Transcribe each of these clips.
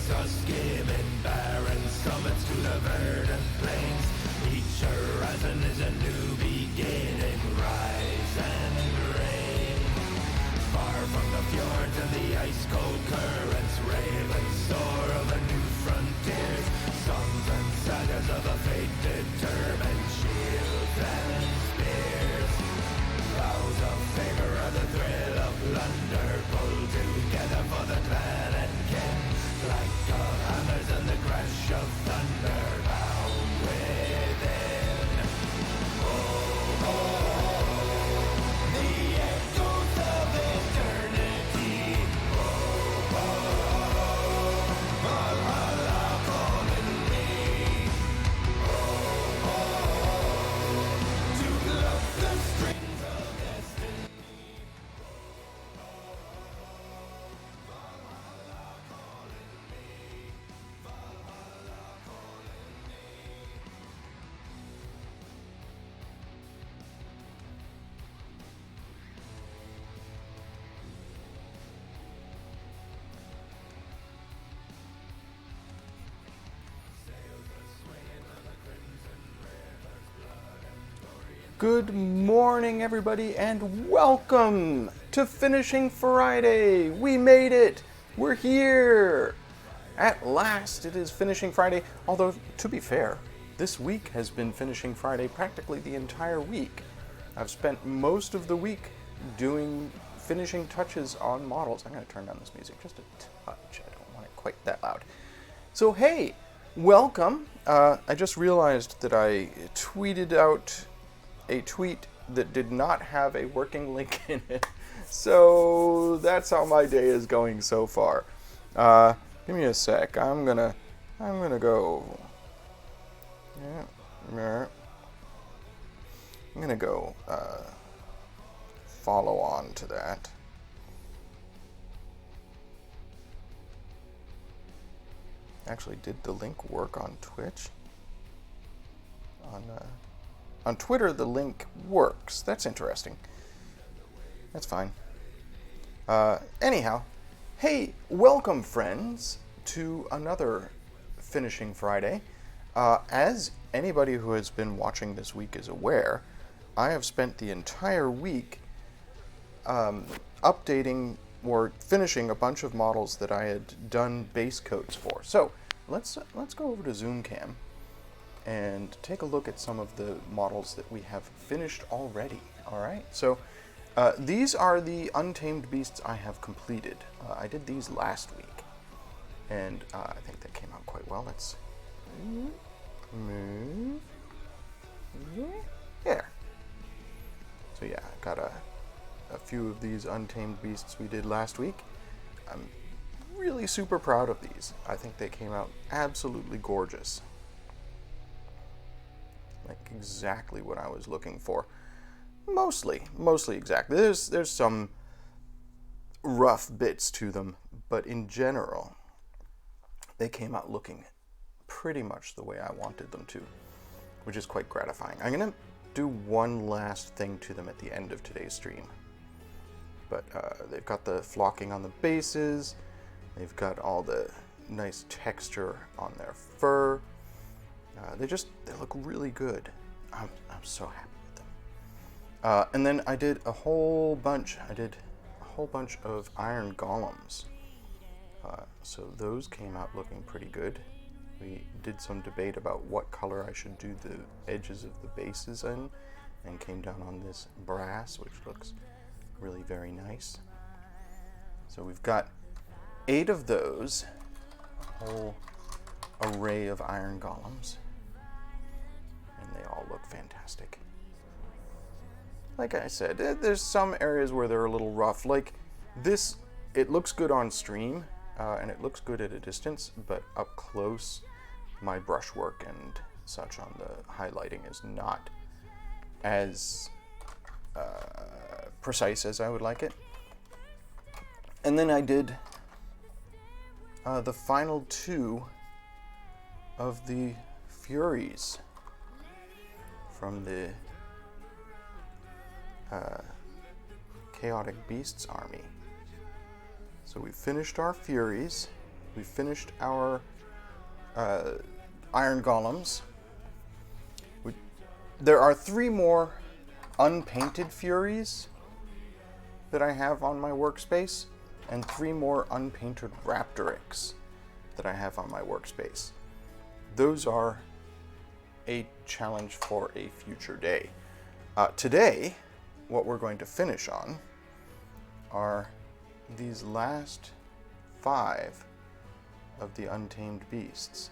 a skimming barren summits to the verdant plains. Each horizon is a new beginning, rise and reign. Far from the fjords and the ice-cold currents, ravens soar over new frontiers. Songs and sagas of a fate determined, shields and spears. Vows of favor are the thrill of plunder, pulled together for the clan and kin. Clank of hammers and the crash of thunder, bound within. Oh, oh, oh, the echoes of eternity. Oh, oh, oh, Valhalla calling me. Oh, oh, oh, to pluck the strings of destiny. Good morning, everybody, and welcome to Finishing Friday. We made it. We're here. At last, it is Finishing Friday. Although, to be fair, this week has been Finishing Friday practically the entire week. I've spent most of the week doing finishing touches on models. I'm going to turn down this music just a touch. I don't want it quite that loud. So, hey, welcome. I just realized that I tweeted out a tweet that did not have a working link in it. So that's how my day is going so far. Give me a sec. I'm gonna go. Yeah. I'm gonna go follow on to that. Actually, did the link work on Twitch? On Twitter, the link works. That's interesting. That's fine. Anyhow, hey, welcome, friends, to another Finishing Friday. As anybody who has been watching this week is aware, I have spent the entire week updating or finishing a bunch of models that I had done base coats for. So let's go over to ZoomCam and take a look at some of the models that we have finished already. All right, so these are the Untamed Beasts I have completed. I did these last week, and I think they came out quite well. Let's move there. So yeah, I got a few of these Untamed Beasts we did last week. I'm really super proud of these. I think they came out absolutely gorgeous. Like exactly what I was looking for. Mostly exactly. There's some rough bits to them, but in general, they came out looking pretty much the way I wanted them to, which is quite gratifying. I'm gonna do one last thing to them at the end of today's stream. But they've got the flocking on the bases, they've got all the nice texture on their fur. They look really good. I'm so happy with them. And then I did a whole bunch of iron golems. So those came out looking pretty good. We did some debate about what color I should do the edges of the bases in, and came down on this brass, which looks really very nice. So we've got 8 of those, a whole array of iron golems. And they all look fantastic. Like I said, there's some areas where they're a little rough. Like this, it looks good on stream, and it looks good at a distance, but up close, my brushwork and such on the highlighting is not as precise as I would like it. And then I did the final 2 of the Furies from the Chaotic Beasts army. So we finished our Furies, We finished our iron golems. There are 3 more unpainted furies that I have on my workspace, and 3 more unpainted raptorics that I have on my workspace. Those are a challenge for a future day. Today, what we're going to finish on are these last 5 of the Untamed Beasts.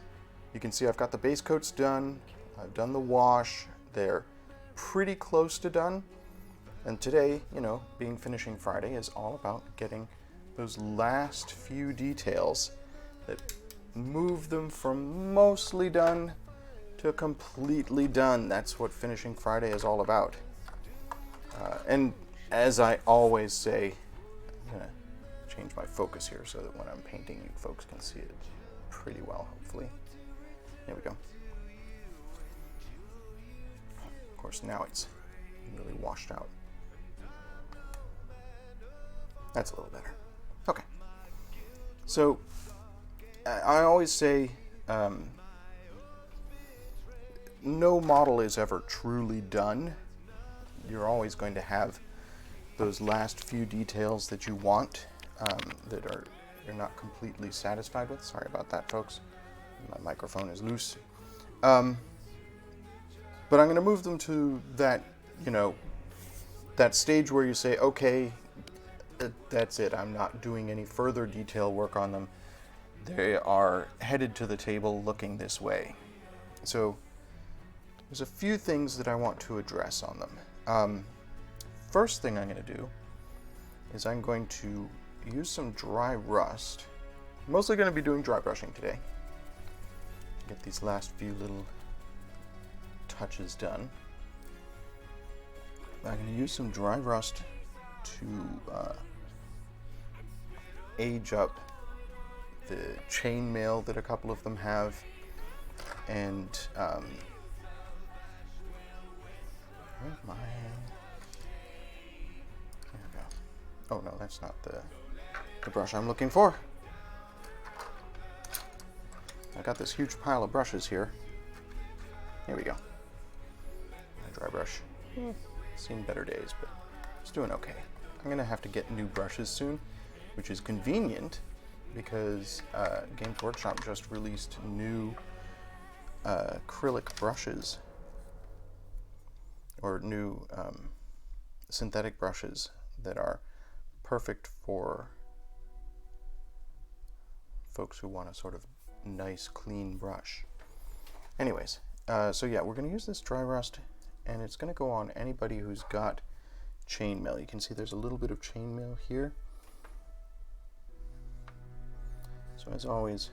You can see I've got the base coats done, I've done the wash, they're pretty close to done, and today, you know, being Finishing Friday, is all about getting those last few details that move them from mostly done to completely done. That's what Finishing Friday is all about. And as I always say, I'm going to change my focus here so that when I'm painting, you folks can see it pretty well, hopefully. There we go. Of course, now it's really washed out. That's a little better. Okay. So, I always say, no model is ever truly done. You're always going to have those last few details that you want, that you're not completely satisfied with. Sorry about that, folks. My microphone is loose. But I'm going to move them to that, you know, that stage where you say, okay, that's it. I'm not doing any further detail work on them. They are headed to the table looking this way. So there's a few things that I want to address on them. First thing I'm going to do is I'm going to use some dry rust. I'm mostly going to be doing dry brushing today. Get these last few little touches done. I'm going to use some dry rust to age up the chainmail that a couple of them have, and where's my... There we go. Oh no, that's not the brush I'm looking for. I got this huge pile of brushes here. Here we go. My dry brush. Seen better days, but it's doing okay. I'm gonna have to get new brushes soon, which is convenient because Games Workshop just released new acrylic brushes, or new synthetic brushes that are perfect for folks who want a sort of nice, clean brush. Anyways, so yeah, we're going to use this dry rust, and it's going to go on anybody who's got chainmail. You can see there's a little bit of chainmail here. So as always,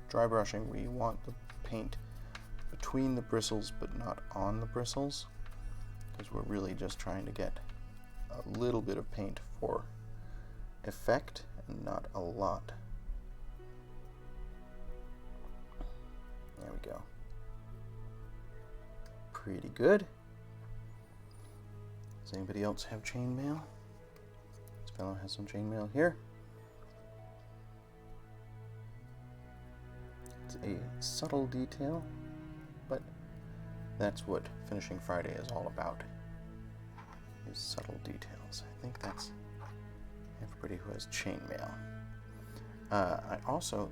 dry brushing, we want the paint between the bristles but not on the bristles, because we're really just trying to get a little bit of paint for effect and not a lot. There we go. Pretty good. Does anybody else have chainmail? This fellow has some chainmail here. It's a subtle detail, but that's what Finishing Friday is all about, is subtle details. I think that's everybody who has chainmail.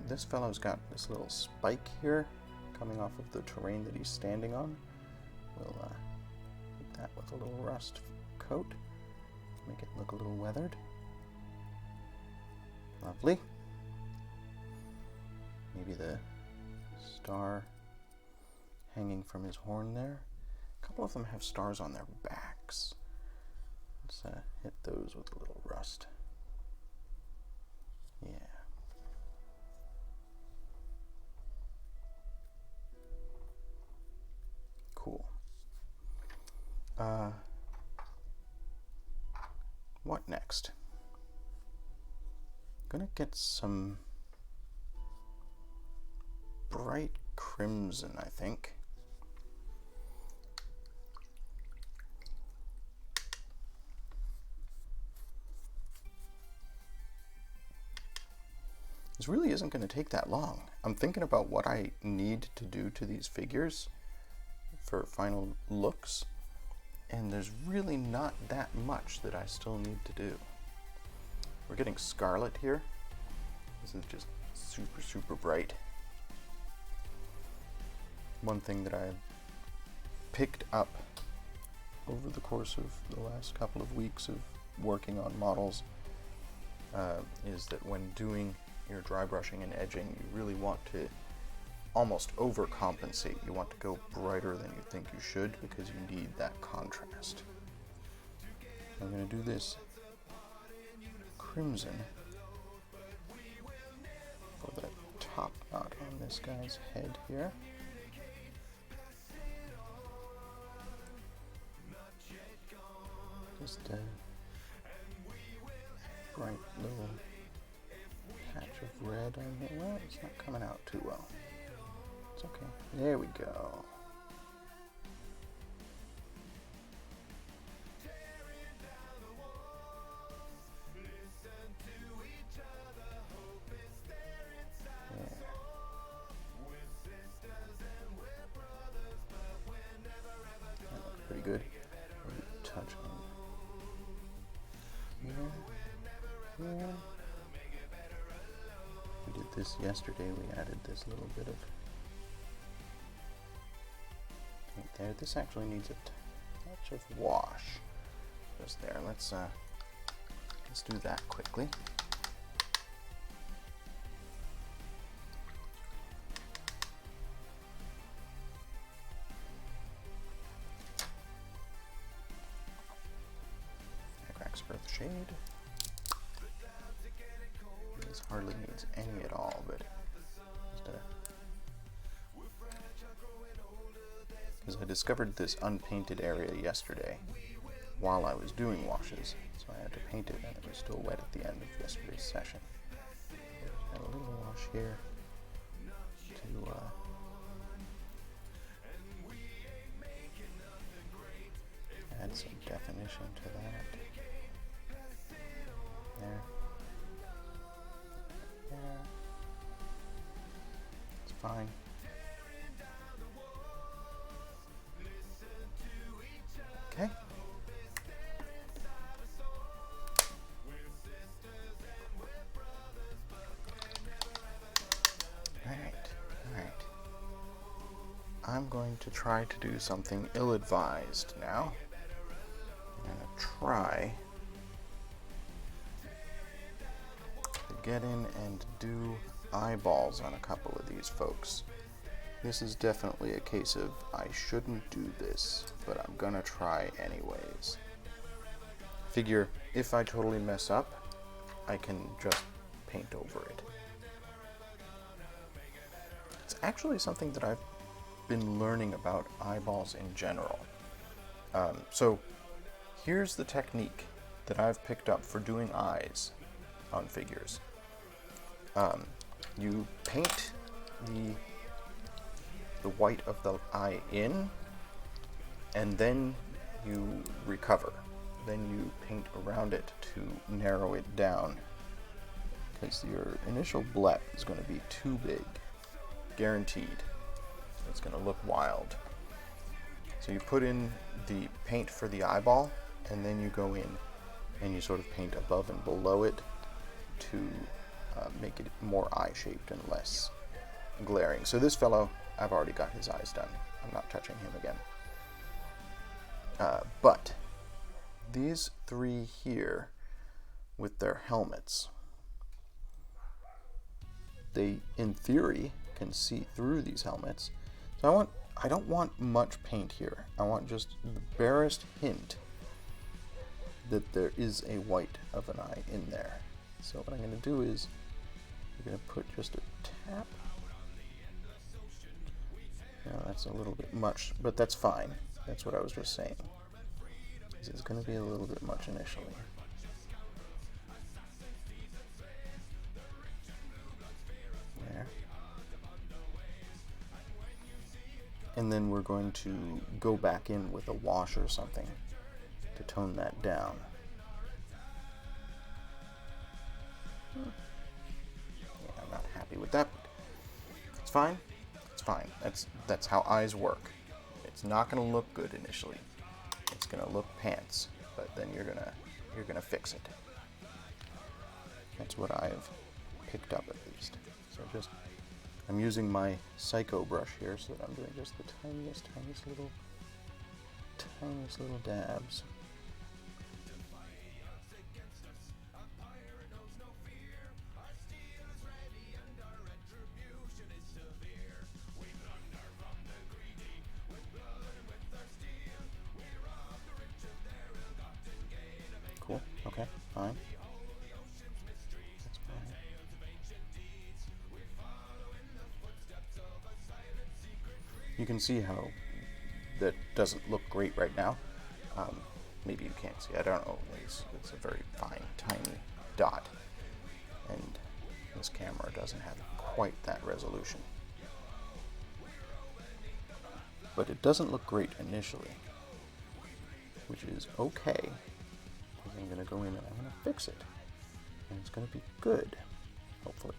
This fellow's got this little spike here coming off of the terrain that he's standing on. We'll hit that with a little rust coat, make it look a little weathered. Lovely. Maybe the star hanging from his horn there. A couple of them have stars on their backs. Let's hit those with a little rust. Yeah. Cool. What next? I'm gonna get some bright crimson, I think. This really isn't going to take that long. I'm thinking about what I need to do to these figures for final looks, and there's really not that much that I still need to do. We're getting scarlet here. This is just super, super bright. One thing that I picked up over the course of the last couple of weeks of working on models is that when doing your dry brushing and edging, you really want to almost overcompensate. You want to go brighter than you think you should because you need that contrast. I'm going to do this crimson for the top knot on this guy's head here. Just a bright little patch of red on here. Well, it's not coming out too well. It's okay. There we go. That looks pretty good. Touch on here. Here. We did this yesterday. We added this little bit of paint there. This actually needs a touch of wash. Just there. Let's do that quickly. Earth shade. This hardly needs any at all, but because I discovered this unpainted area yesterday while I was doing washes, so I had to paint it, and it was still wet at the end of yesterday's session. Add a little wash here to add some definition to that. There. There. It's fine. Okay. Alright. I'm going to try to do something ill-advised now. I'm going to try get in and do eyeballs on a couple of these folks. This is definitely a case of I shouldn't do this, but I'm gonna try anyways. Figure if I totally mess up, I can just paint over it. It's actually something that I've been learning about eyeballs in general. So here's the technique that I've picked up for doing eyes on figures. You paint the white of the eye in, and then you recover. Then you paint around it to narrow it down, because your initial blep is going to be too big, guaranteed. It's going to look wild. So you put in the paint for the eyeball, and then you go in and you sort of paint above and below it to make it more eye-shaped and less glaring. So this fellow, I've already got his eyes done. I'm not touching him again. But these three here with their helmets, they, in theory, can see through these helmets. So I don't want much paint here. I want just the barest hint that there is a white of an eye in there. So what I'm going to do is I'm going to put just a tap. Now that's a little bit much, but that's fine. That's what I was just saying. It's going to be a little bit much initially. There. And then we're going to go back in with a wash or something to tone that down. Yeah, not happy with that. It's fine. It's fine. That's how eyes work. It's not going to look good initially. It's going to look pants, but then you're gonna fix it. That's what I've picked up, at least. So I'm using my Psycho brush here so that I'm doing just the tiniest little dabs. Cool. Okay. Fine. That's fine. You can see how that doesn't look great right now. Maybe you can't see. I don't know. It's a very fine, tiny dot, and this camera doesn't have quite that resolution. But it doesn't look great initially, which is okay. I'm going to go in and I'm going to fix it. And it's going to be good, hopefully.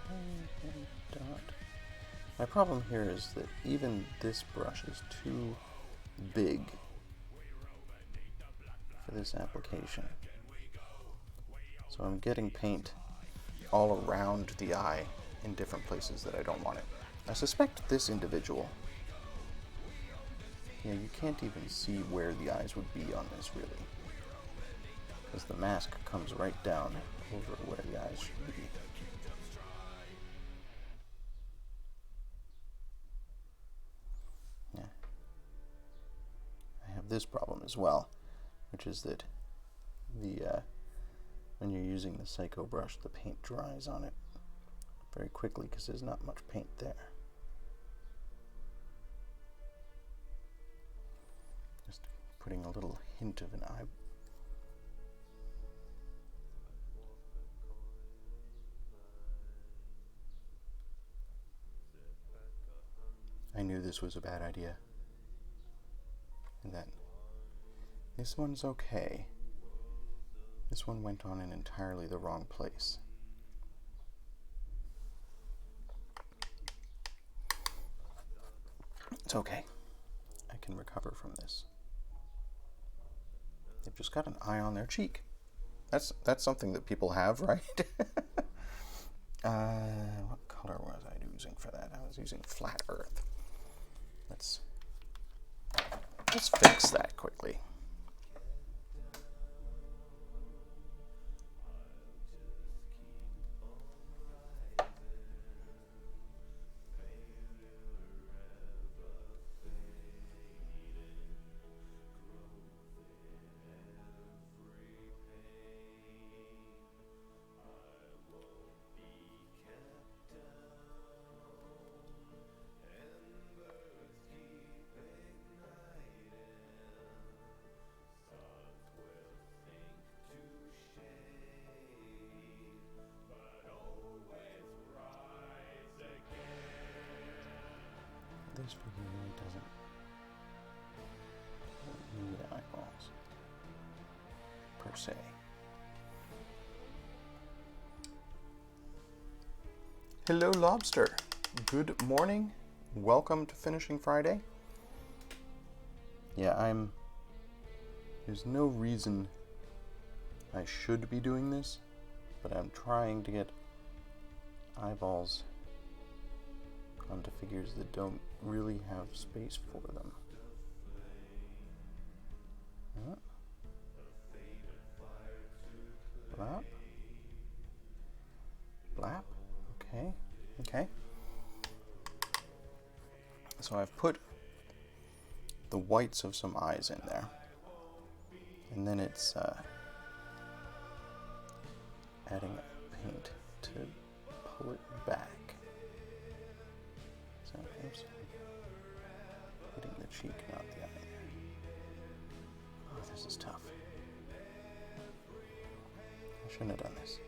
Tiny dot. My problem here is that even this brush is too big for this application. So I'm getting paint all around the eye in different places that I don't want it. I suspect this individual, yeah, you can't even see where the eyes would be on this, really, because the mask comes right down over where the eyes should be. Yeah. I have this problem as well, which is that when you're using the Psycho brush, the paint dries on it very quickly because there's not much paint there. Just putting a little hint of an eye. I knew this was a bad idea. And that this one's okay. This one went on in entirely the wrong place. It's okay. I can recover from this. They've just got an eye on their cheek. That's something that people have, right? What color was I using for that? I was using Flat Earth. Let's fix that quickly. This figure really doesn't need eyeballs, per se. Hello, Lobster. Good morning. Welcome to Finishing Friday. Yeah, there's no reason I should be doing this, but I'm trying to get eyeballs onto figures that don't really have space for them. Blap. Blap. Okay. So I've put the whites of some eyes in there, and then it's adding paint to pull it back. So, oops, hitting the cheek, not the eye. Oh, this is tough. I shouldn't have done this.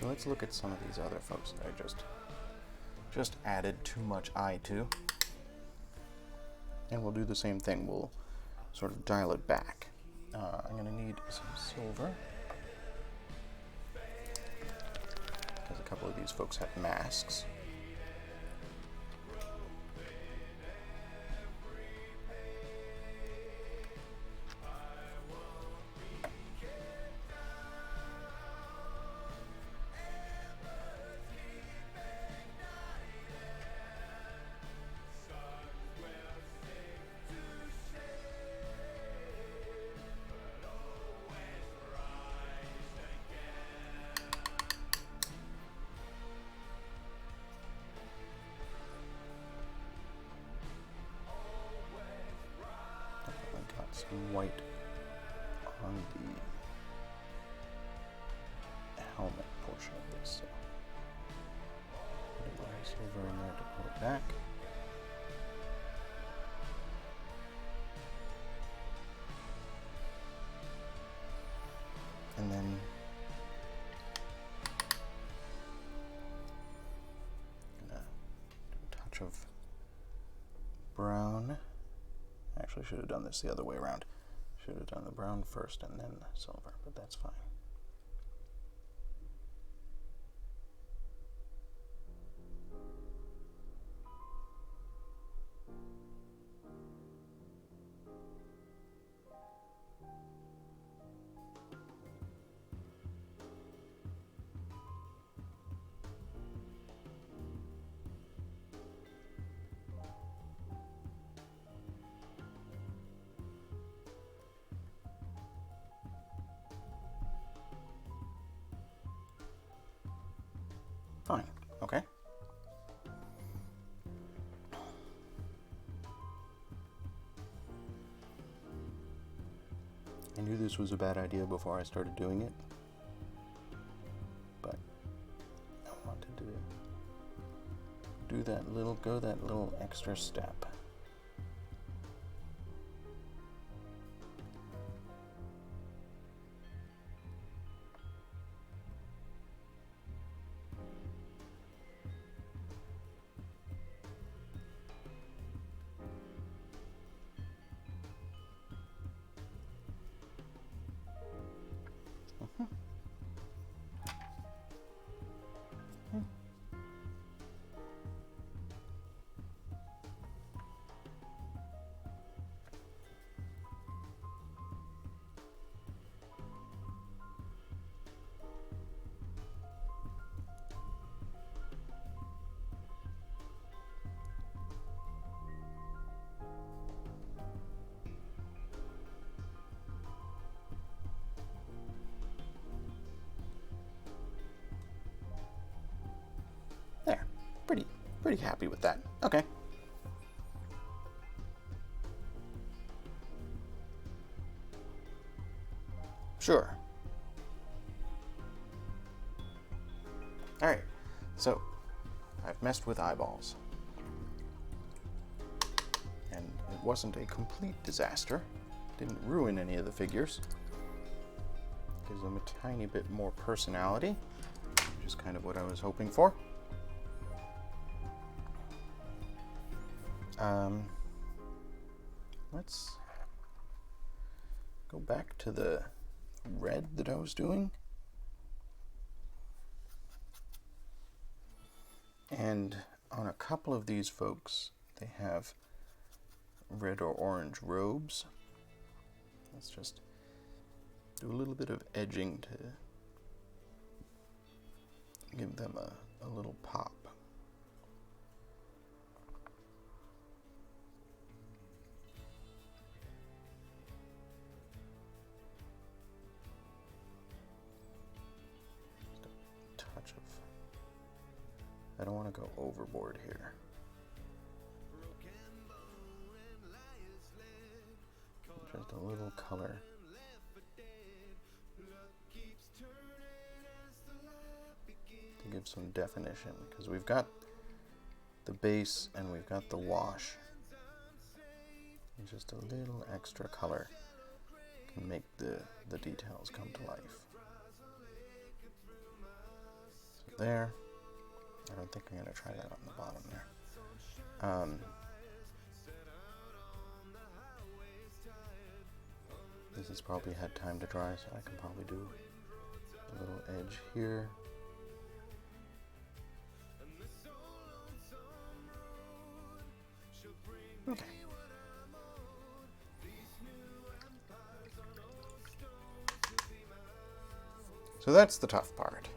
So let's look at some of these other folks that I just added too much eye to. And we'll do the same thing. We'll sort of dial it back. I'm going to need some silver, because a couple of these folks have masks. Some white on the helmet portion of this. So put a little silver in there to pull it back. And then gonna do a touch of brown. Actually, should have done this the other way around. Should have done the brown first and then the silver, but that's fine. Fine, okay. I knew this was a bad idea before I started doing it, but I wanted to do go that little extra step. There, pretty happy with that. Okay. Sure. Alright, so I've messed with eyeballs. And it wasn't a complete disaster. Didn't ruin any of the figures. Gives them a tiny bit more personality, which is kind of what I was hoping for. Let's go back to the red that I was doing. And on a couple of these folks, they have red or orange robes. Let's just do a little bit of edging to give them a little pop. I don't want to go overboard here. Just a little color. To give some definition, because we've got the base and we've got the wash. And just a little extra color can make the details come to life. there. I don't think I'm going to try that on the bottom there. This has probably had time to dry, so I can probably do a little edge here. Okay. So that's the tough part.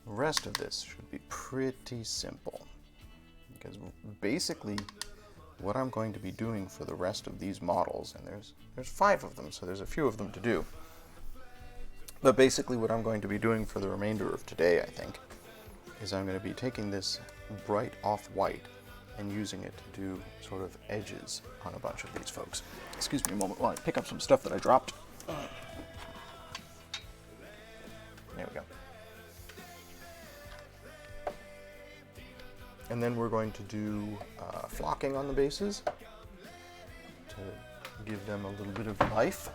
The rest of this should be pretty simple, because basically what I'm going to be doing for the rest of these models, and there's 5 of them, so there's a few of them to do, but basically what I'm going to be doing for the remainder of today, I think, is I'm going to be taking this bright off-white and using it to do sort of edges on a bunch of these folks. Excuse me a moment while I pick up some stuff that I dropped. There we go. And then we're going to do flocking on the bases to give them a little bit of life.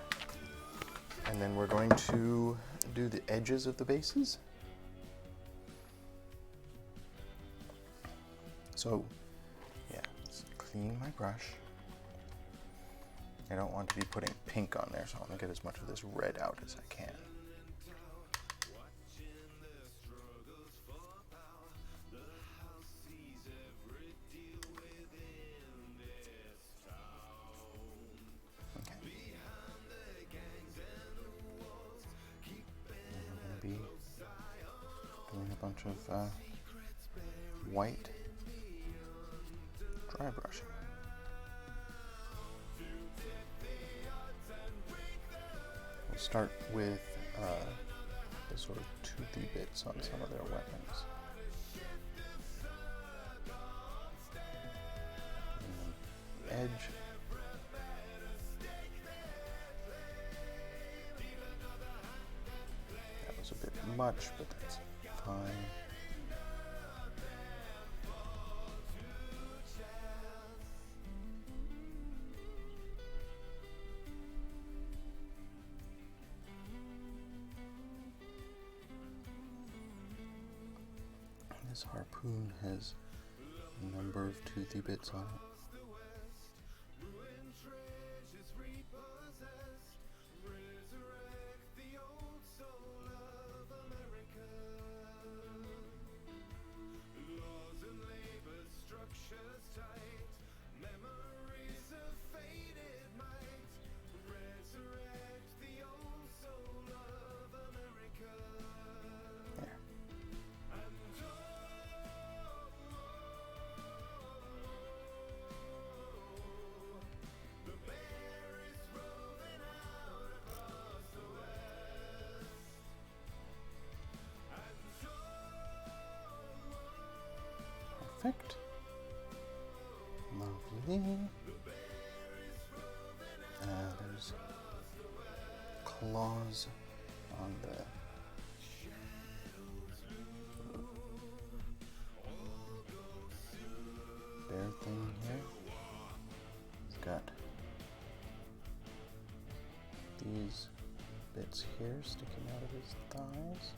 And then we're going to do the edges of the bases. So, yeah, let's clean my brush. I don't want to be putting pink on there, so I'm going to get as much of this red out as I can. Doing a bunch of white dry brushing. We'll start with the sort of toothy bits on some of their weapons. And then edge. That was a bit much, but that's fine. This harpoon has a number of toothy bits on it. Perfect. Lovely. There's claws on the bear thing here. It's got these bits here sticking out of his thighs.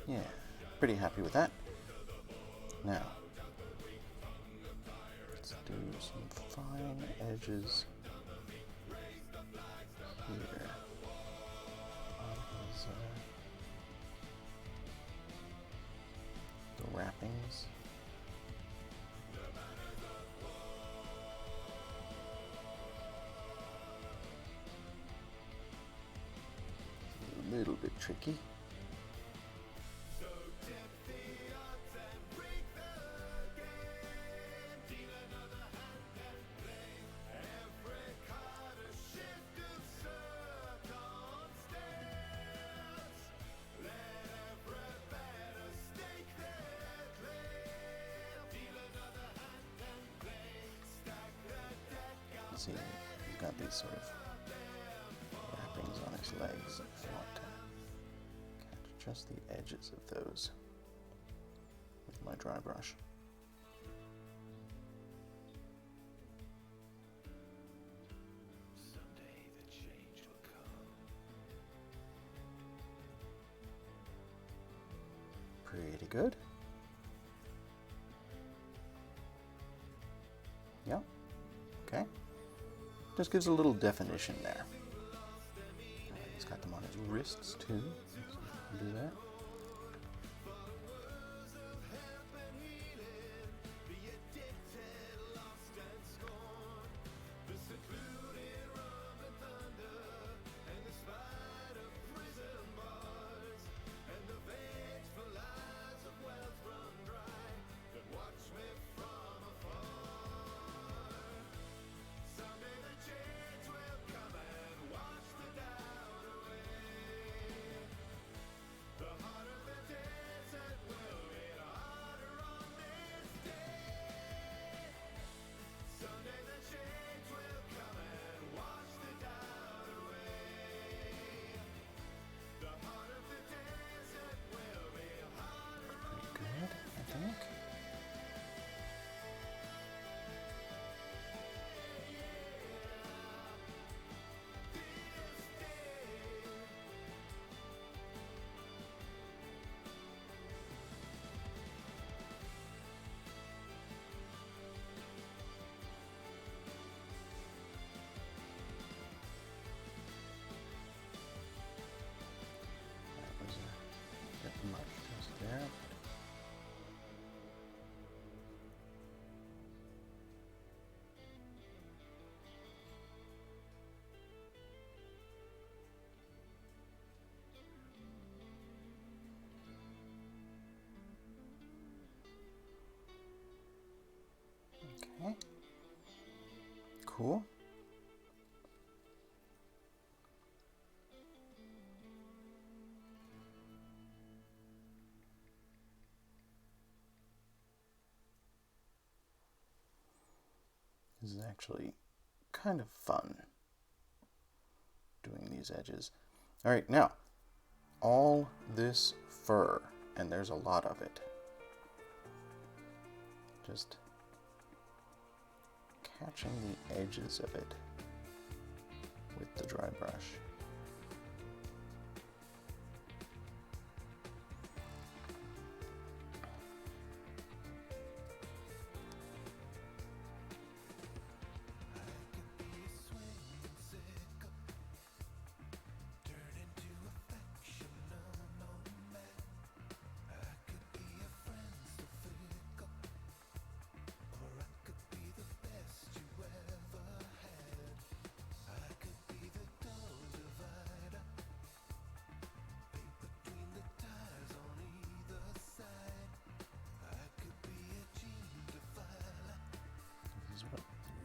Yeah, pretty happy with that. Now, let's do some fine edges here on his, the wrappings. A little bit tricky. See, he's got these sort of wrappings on his legs. I want to catch just the edges of those with my dry brush. Pretty good. Yep. Okay. Just gives a little definition there. He's got them on his wrists too. So do that. Much just there. Okay. Cool. This is actually kind of fun doing these edges. All right, now all this fur, and there's a lot of it. Just catching the edges of it with the dry brush.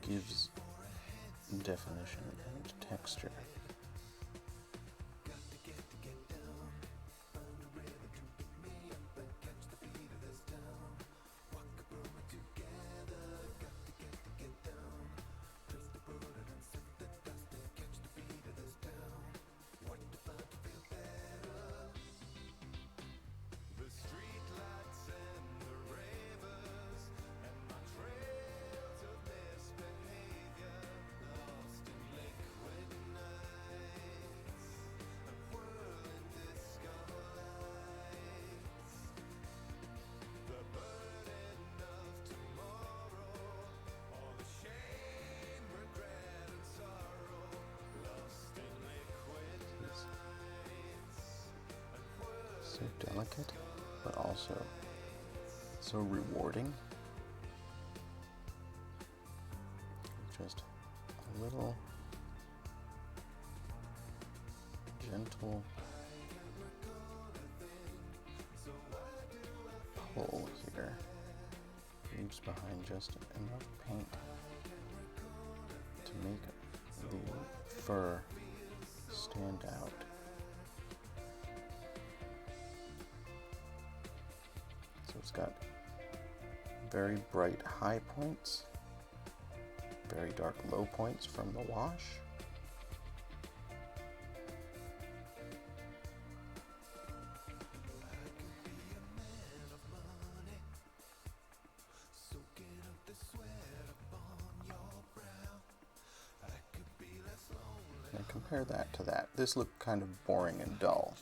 Gives definition and texture. So delicate, but also so rewarding. Just a little gentle pull here leaves behind just enough paint to make the fur stand out. So it's got very bright high points, very dark low points from the wash. And compare that to that. This looked kind of boring and dull.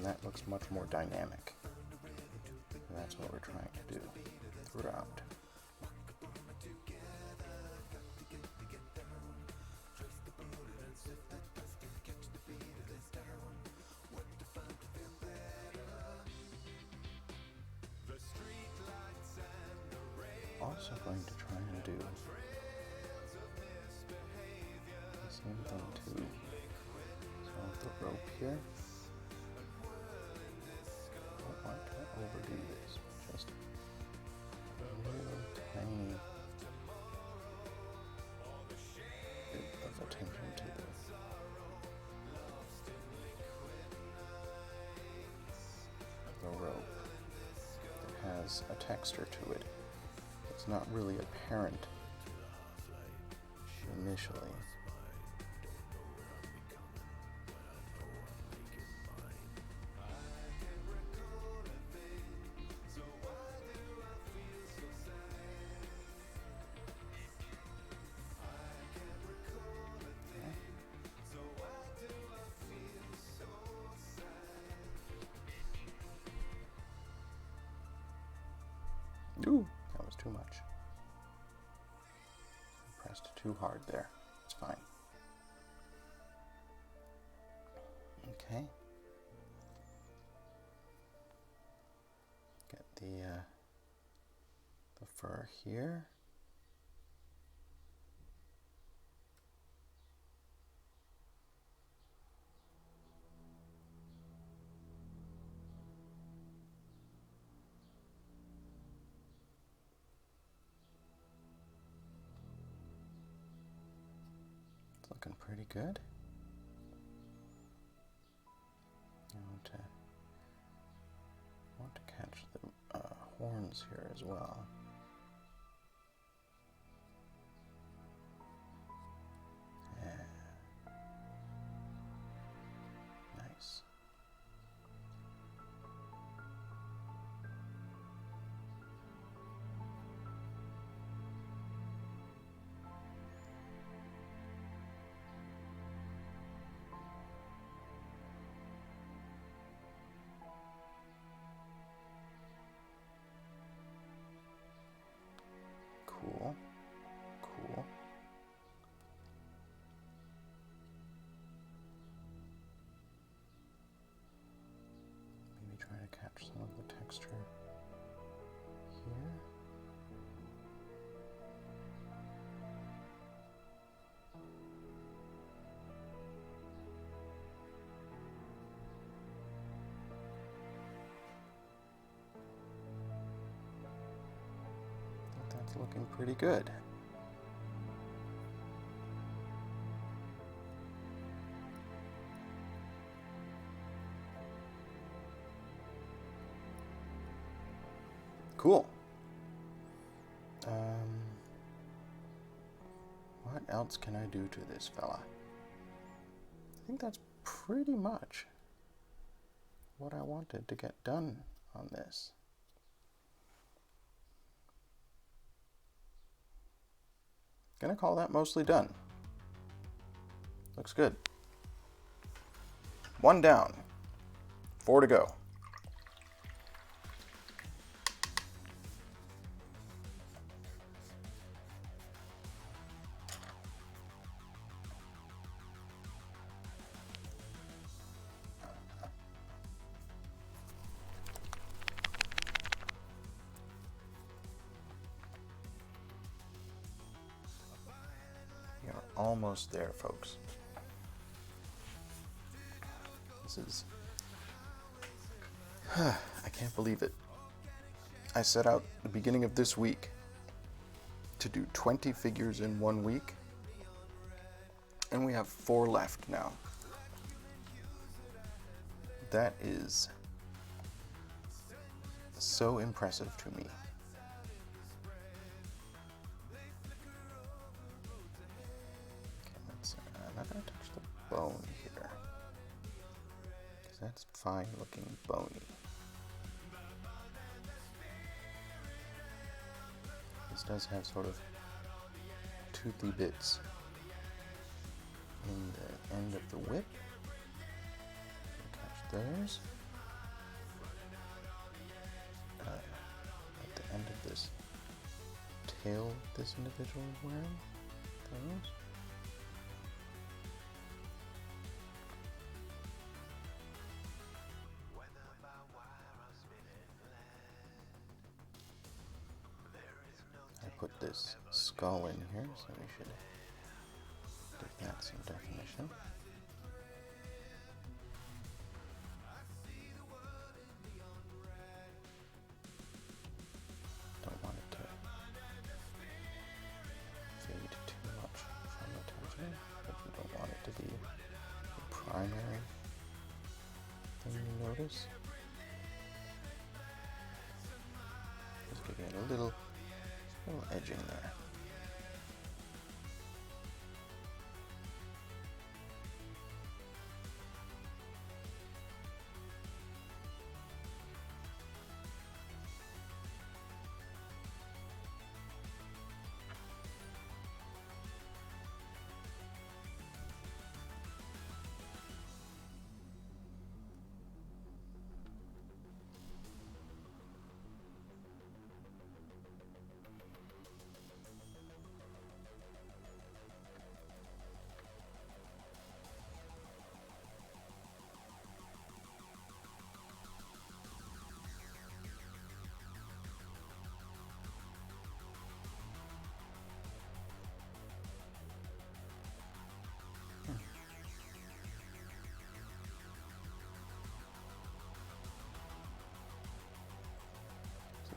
And that looks much more dynamic. And that's what we're trying to do throughout. Also going to try and do the same thing to some of the rope here. Don't want to overdo this, just a little tiny bit of attention to the rope that has a texture to it. It's not really apparent initially. Ooh, that was too much. Pressed too hard there. It's fine. Okay. Get the fur here. Looking pretty good. I want to catch the horns here as well. Yeah. Nice. Cool. Cool. Maybe try to catch some of the texture here. That's looking pretty good. Cool. What else can I do to this fella? I think that's pretty much what I wanted to get done on this. Gonna call that mostly done. Looks good. 1 down, 4 to go. Almost there, folks. This is... I can't believe it. I set out the beginning of this week to do 20 figures in 1 week, and we have 4 left now. That is so impressive to me. I'm not going to touch the bone here, because that's fine looking bony. This does have sort of toothy bits in the end of the whip. Catch those. end of this tail this individual is wearing. Those. I put this skull in here, so we should give that some definition. Don't want it to fade too much from the touching, but you don't want it to be the primary thing you notice. Just giving it a little edging there.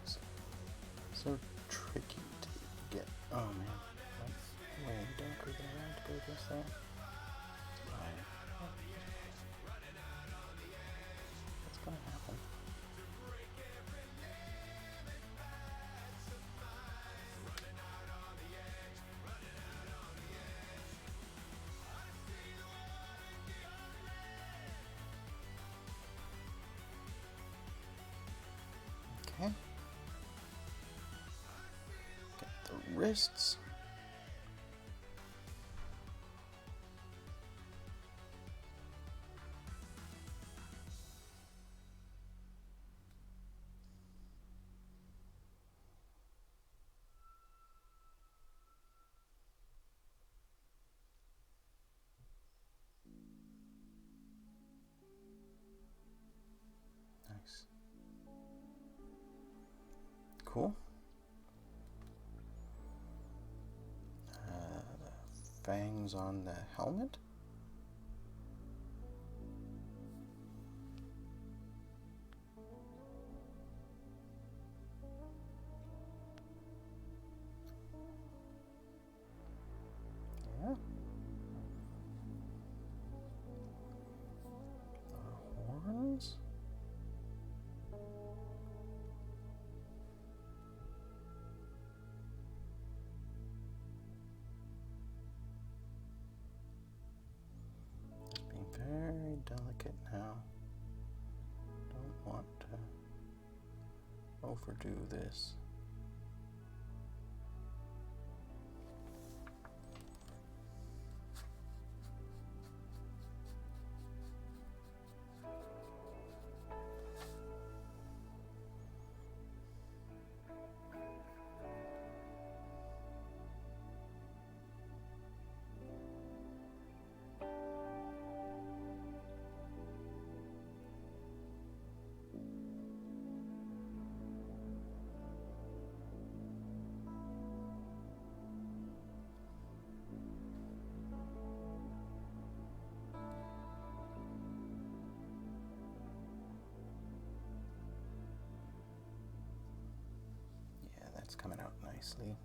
It's so tricky to get. Oh man, that's way darker than I had to go this there. Fine. What's gonna happen? Okay. Get the wrists. Nice. Cool. The fangs on the helmet. Yeah. The horns. Just being very delicate now. Don't want to overdo this. Yeah, that's coming out nicely.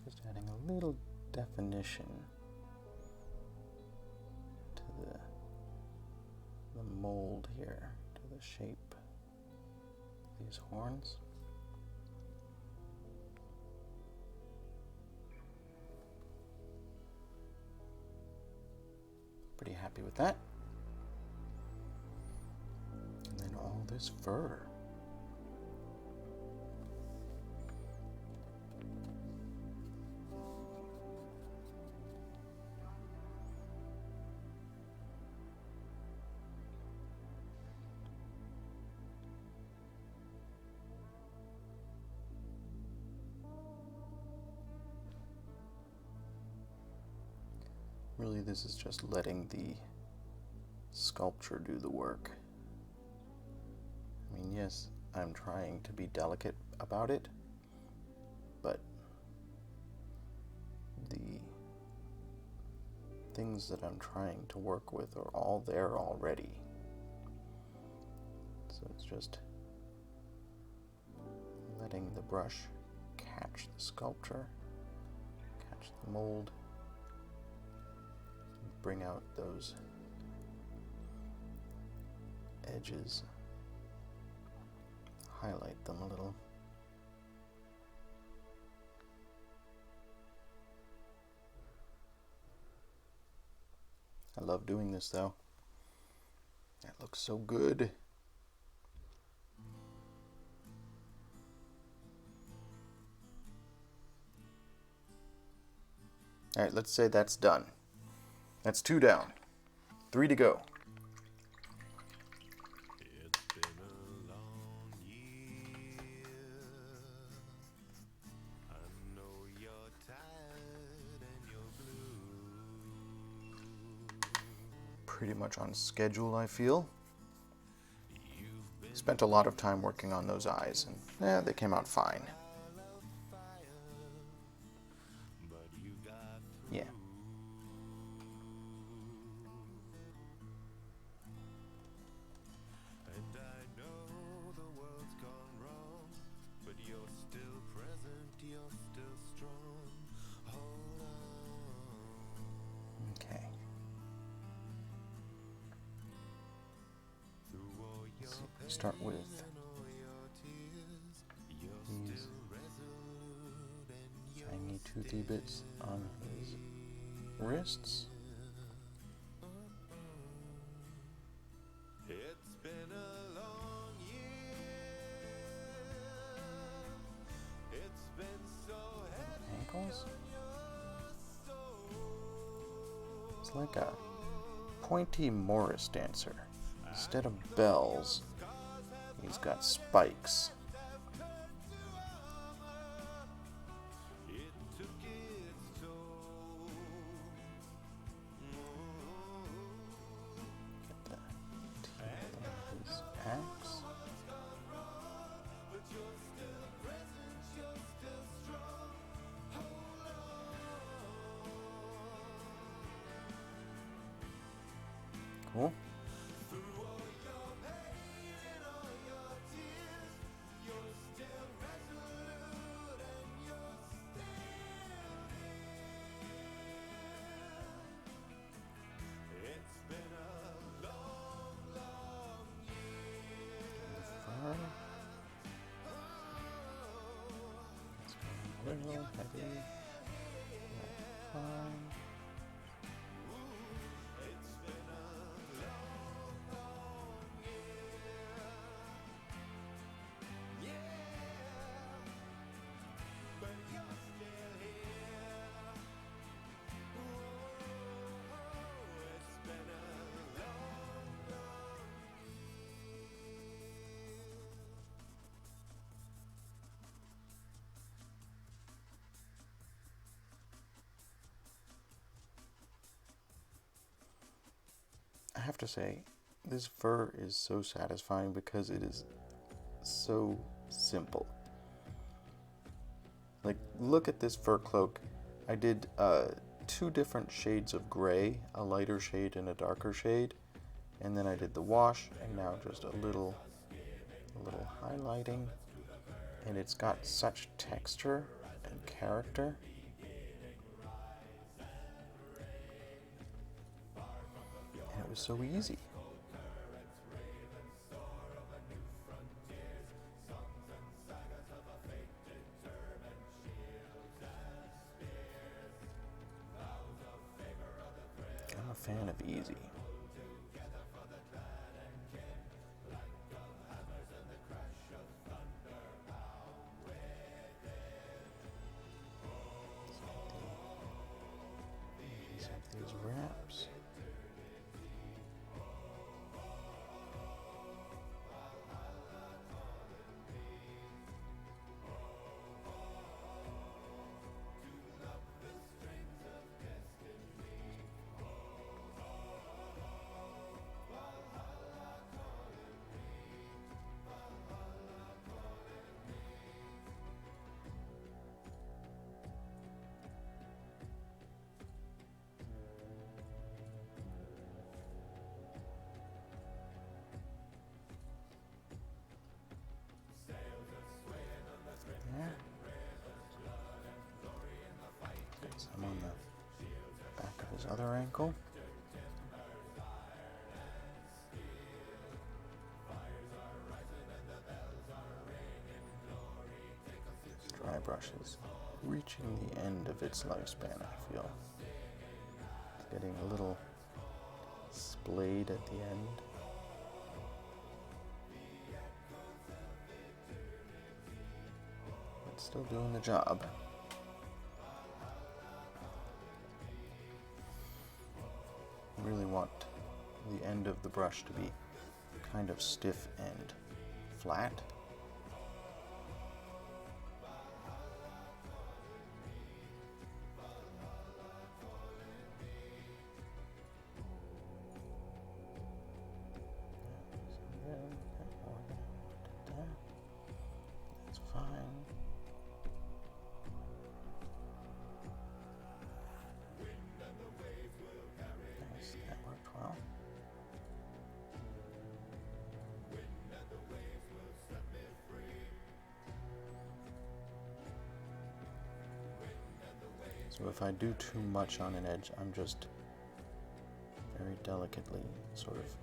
Just adding a little definition to the mold here, to the shape of these horns. Pretty happy with that. And then all this fur. Really, this is just letting the sculpture do the work. I mean, yes, I'm trying to be delicate about it, but the things that I'm trying to work with are all there already. So it's just letting the brush catch the sculpture, catch the mold, bring out those edges, highlight them a little. I love doing this though. That looks so good. All right, let's say that's done. That's 2 down. 3 to go. It's been a long year. I know you're tired and you're blue. Pretty much on schedule, I feel. Spent a lot of time working on those eyes, and they came out fine. Yeah. And I know the world's gone wrong, but you're still present, you're still strong. Hold on. Okay. Through all your Let's start with and all your tears, you're these still resolute and you're shiny toothy bits on his wrists. It's been a long year. It's been so heavy Ankles? on your soul. It's like a pointy Morris dancer. Instead of bells, he's got spikes. It took its toll. Get the teeth on his axe. But you're still present, you're still strong. Hold on. Cool. Through all your pain and all your tears, you're still resolute and you're still here. It's been a long, long year. The fur. It's going a little heavy. That's fine. It's been a long, long year. Yeah, but you're still here. Whoa, it's been a long, long I have to say, this fur is so satisfying because it is so simple. Like, look at this fur cloak. I did 2 different shades of gray, a lighter shade and a darker shade, and then I did the wash, and now just a little highlighting, and it's got such texture and character. And it was so easy. I'm a fan of easy. These wraps. other ankle. This dry brush is reaching the end of its lifespan, I feel. It's getting a little splayed at the end. But still doing the job. I really want the end of the brush to be kind of stiff and flat. That's fine. Nice, that worked well. So if I do too much on an edge, I'm just very delicately sort of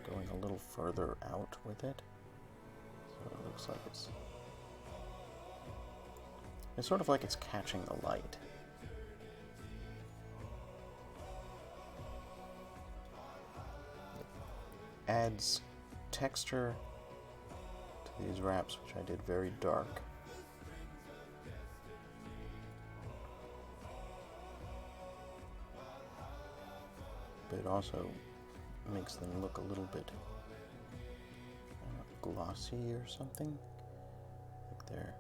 going a little further out with it. So it looks like it's sort of like it's catching the light. It adds texture to these wraps, which I did very dark. But it also makes them look a little bit glossy or something. Like they're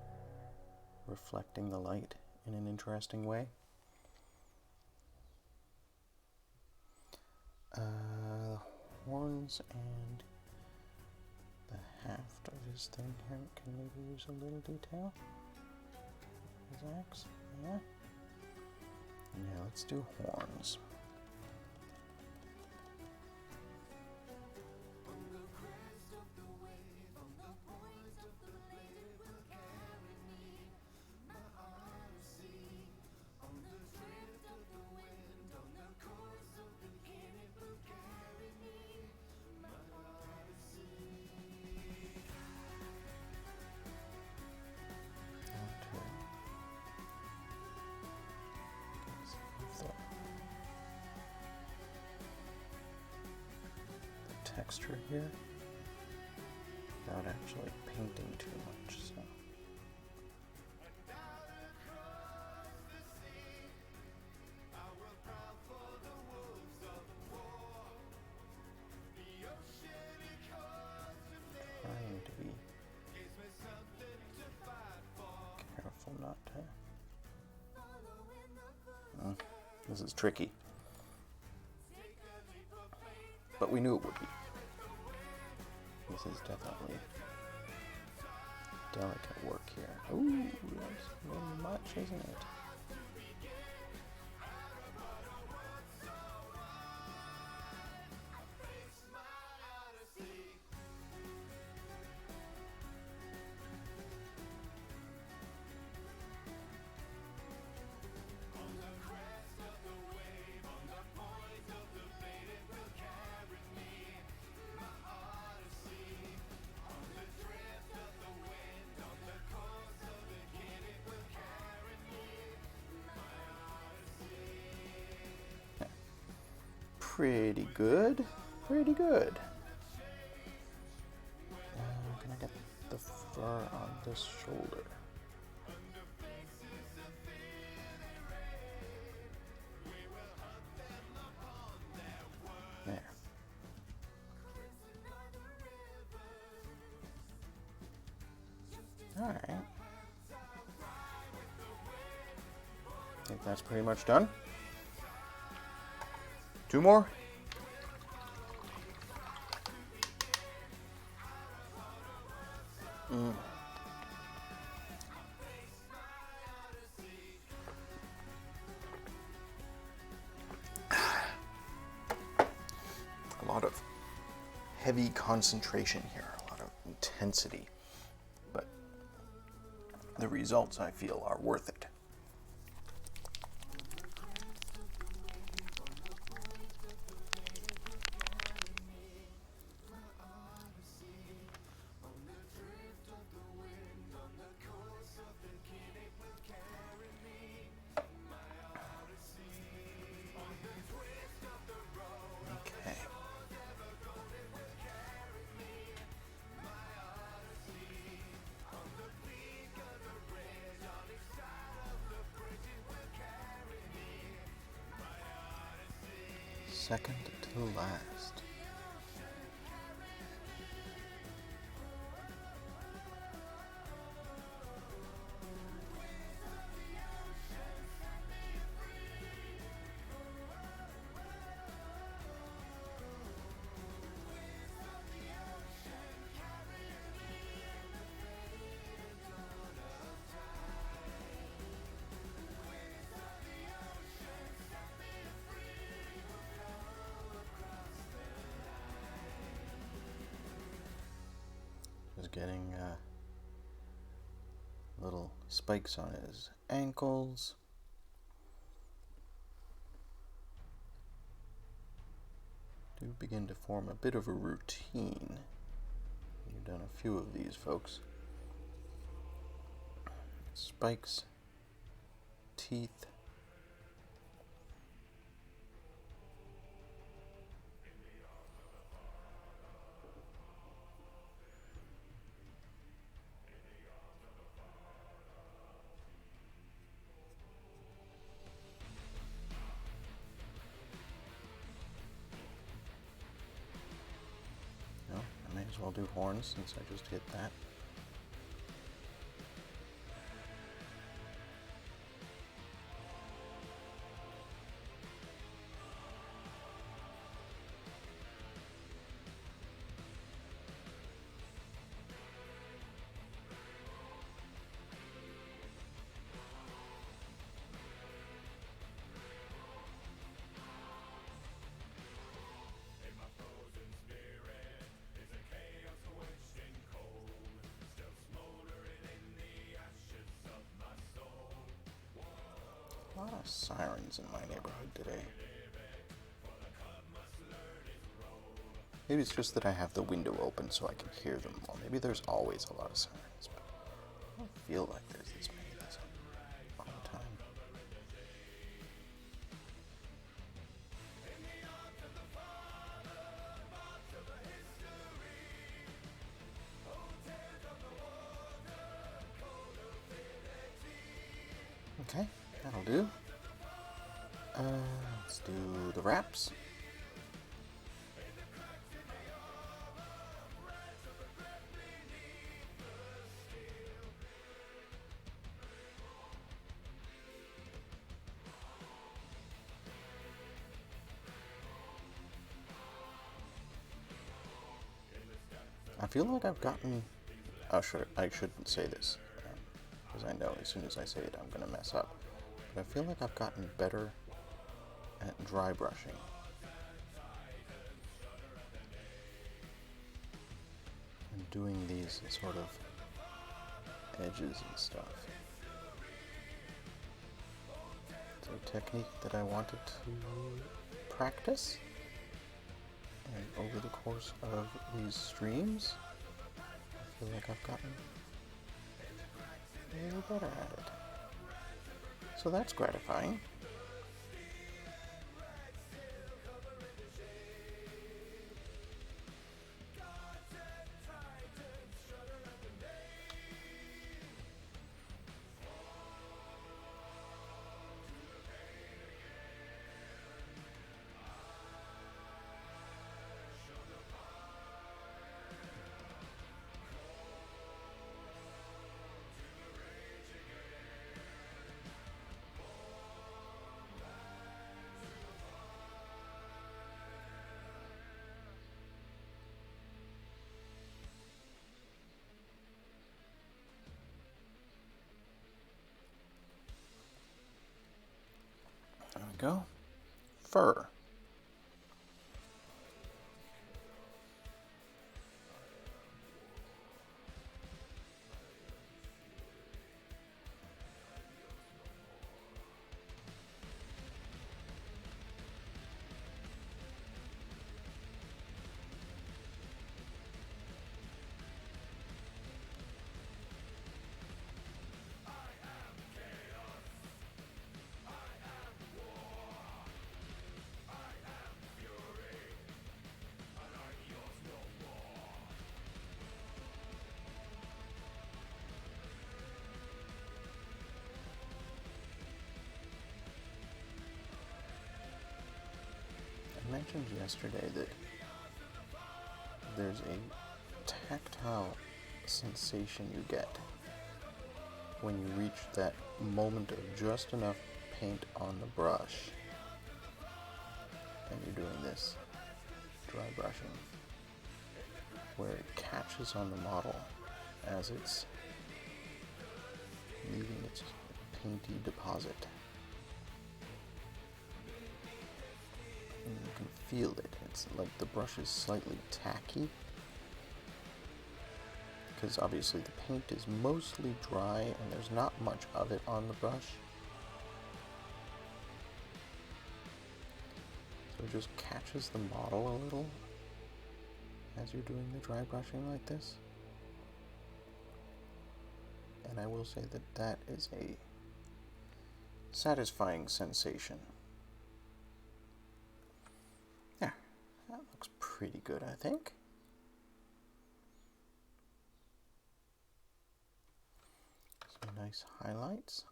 reflecting the light in an interesting way. The horns and the haft of his thing here can maybe use a little detail. His axe, yeah. Yeah, let's do horns. Texture here without actually painting too much. So. Trying to be careful not to. This is tricky, but we knew it would be. This is definitely delicate work here. Ooh, that's very much, isn't it? Pretty good. Pretty good. Can I get the fur on this shoulder? There. All right. I think that's pretty much done. Two more. A lot of heavy concentration here, a lot of intensity, but the results I feel are worth it. second to last. Just getting little spikes on his ankles. Do begin to form a bit of a routine. You've done a few of these, folks. Spikes, teeth. No, I may as well do horns since I just hit that. A lot of sirens in my neighborhood today. Maybe it's just that I have the window open so I can hear them more. Maybe there's always a lot of sirens, but I don't feel like there's this many all the time. Okay, that'll do. Let's do the wraps. I feel like I've gotten... Oh, I shouldn't say this, because I know as soon as I say it I'm going to mess up. But I feel like I've gotten better at dry brushing. And doing these sort of edges and stuff. It's a technique that I wanted to practice. And over the course of these streams, I feel like I've gotten a little better at it. So that's gratifying. There we go. Fur. mentioned yesterday that there's a tactile sensation you get when you reach that moment of just enough paint on the brush and you're doing this dry brushing, where it catches on the model as it's leaving its painty deposit. And you can feel it. It's like the brush is slightly tacky, because obviously the paint is mostly dry and there's not much of it on the brush. So it just catches the model a little as you're doing the dry brushing like this. And I will say that that is a satisfying sensation. Yeah, that looks pretty good, I think. Some nice highlights.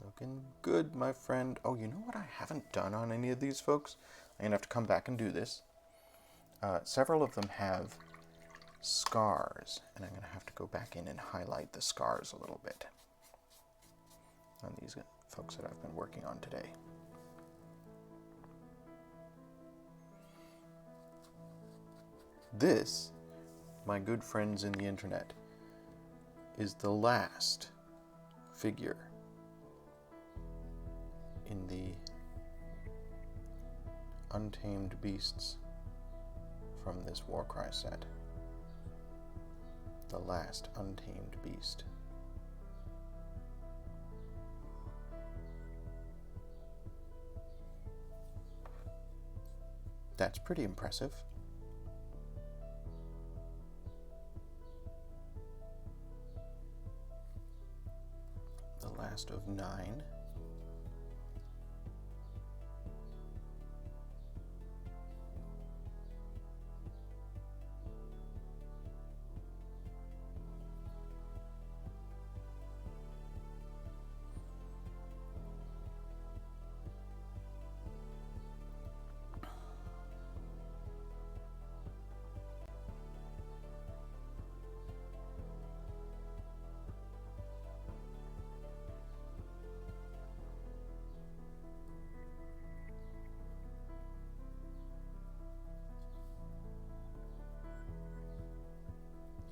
Looking good, my friend. Oh, you know what I haven't done on any of these, folks? I'm gonna have to come back and do this. Several of them have scars, and I'm going to have to go back in and highlight the scars a little bit on these folks that I've been working on today. This, my good friends in the internet, is the last figure in the Untamed Beasts from this Warcry set. The last Untamed Beast. That's pretty impressive. The last of 9.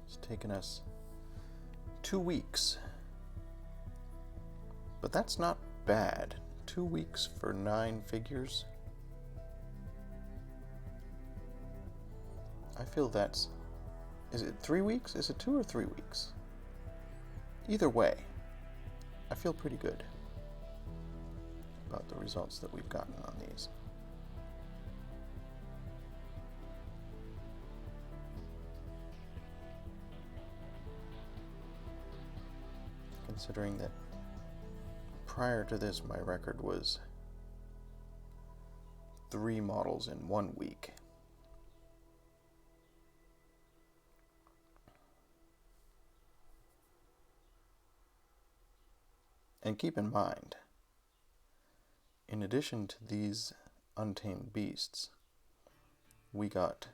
It's taken us 2 weeks, but that's not bad. 2 weeks for 9 figures. I feel that's... Is it 3 weeks? Is it 2 or 3 weeks? Either way, I feel pretty good about the results that we've gotten on these. Considering that prior to this my record was 3 models in 1 week. And keep in mind, in addition to these Untamed Beasts, we got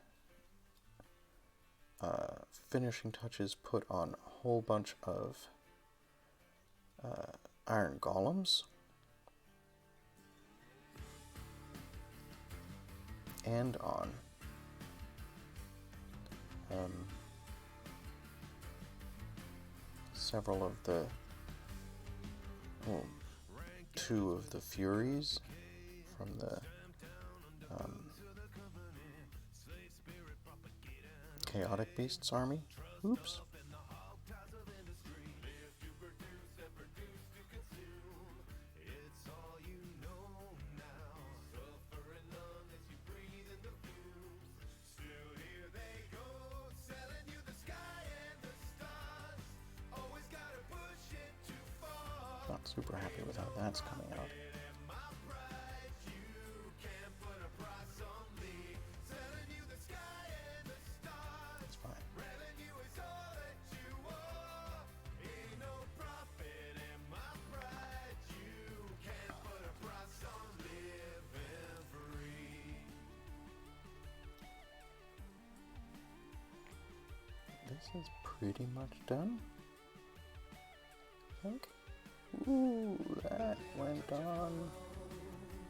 finishing touches put on a whole bunch of iron golems and on several of the 2 of the Furies from the Chaotic Beasts army. Oops. Not super happy with how that's coming out. It's fine. This is pretty much done, I think. Ooh, that went on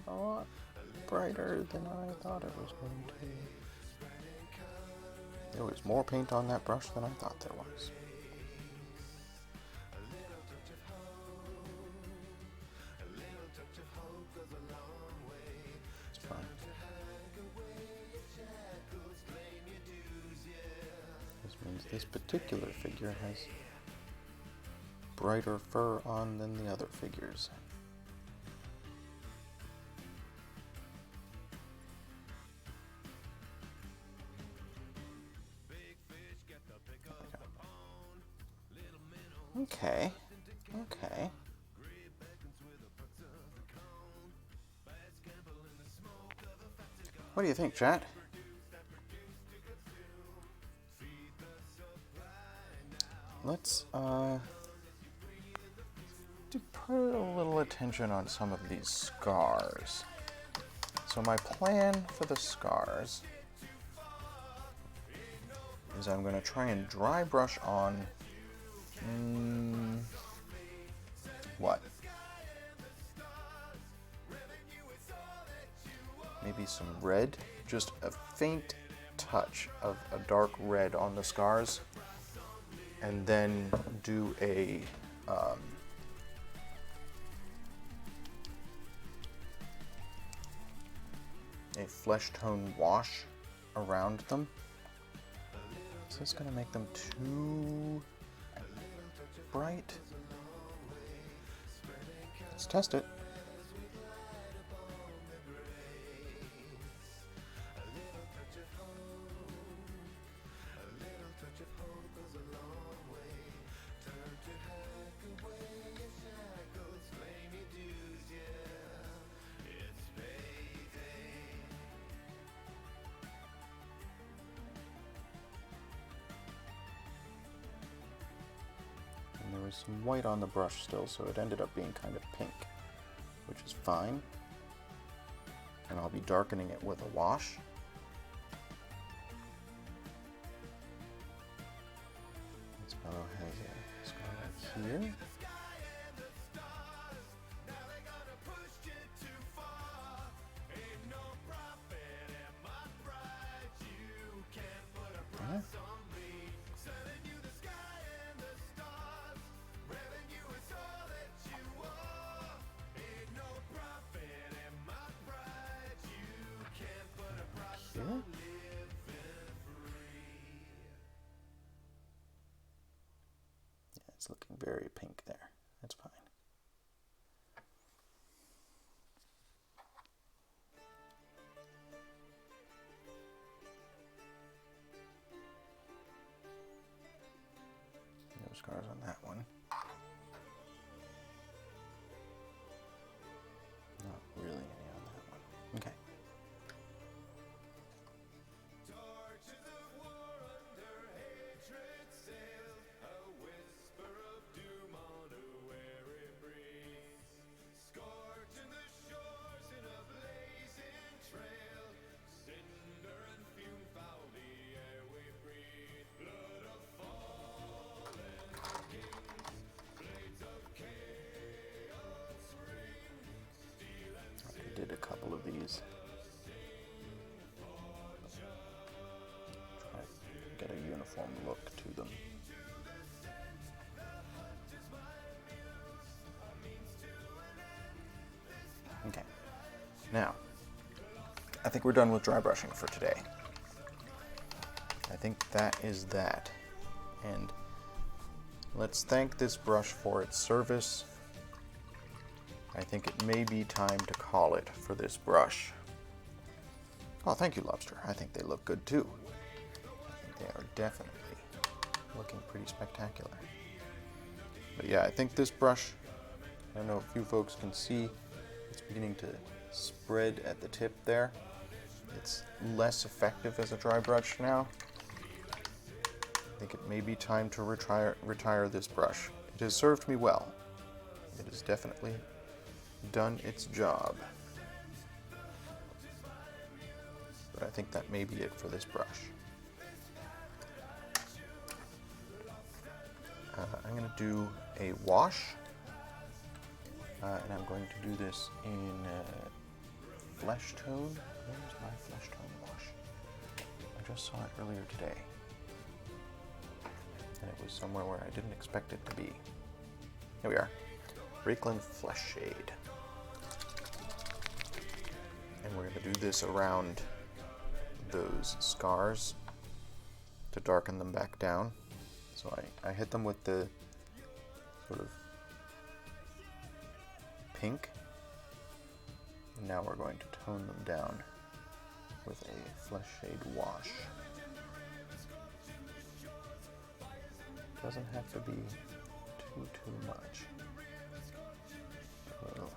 a lot brighter than I thought it was going to. There was more paint on that brush than I thought there was. It's fine. This means this particular figure has brighter fur on than the other figures. Okay, okay. What do you think, chat? Let's put a little attention on some of these scars. So my plan for the scars is I'm going to try and dry brush on what? Maybe some red, just a faint touch of a dark red on the scars, and then do a flesh tone wash around them. Is this going to make them too bright? Let's test it. There was some white on the brush still, so it ended up being kind of pink, which is fine. And I'll be darkening it with a wash. This fellow has a scar right here. Yeah. Here. Yeah, it's looking very pink there. That's fine. No scars on that one. Not really any on that one. Okay. Did a couple of these. Try to get a uniform look to them. Okay. Now, I think we're done with dry brushing for today. I think that is that. And let's thank this brush for its service. I think it may be time to call it for this brush. Oh, thank you, Lobster. I think they look good too. I think they are definitely looking pretty spectacular. But yeah, I think this brush, I don't know if you folks can see, it's beginning to spread at the tip there. It's less effective as a dry brush now. I think it may be time to retire this brush. It has served me well. It has definitely done its job. But I think that may be it for this brush. I'm going to do a wash, and I'm going to do this in flesh tone. Where's my flesh tone wash? I just saw it earlier today, and it was somewhere where I didn't expect it to be. Here we are. Rakeland Flesh Shade. And we're going to do this around those scars to darken them back down. So I hit them with the sort of pink. And now we're going to tone them down with a flesh shade wash. Doesn't have to be too much. A little.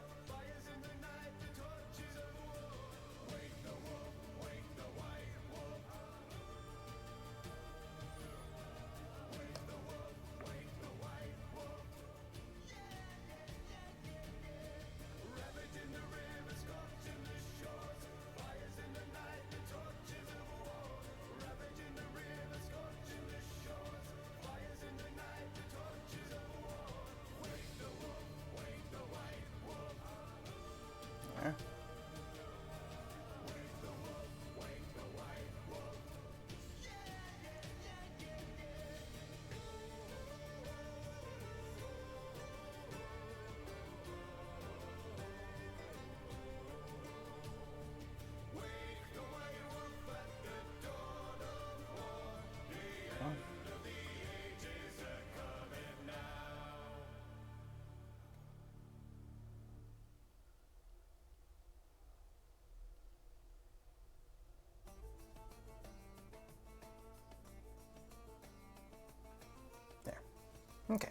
There. Okay.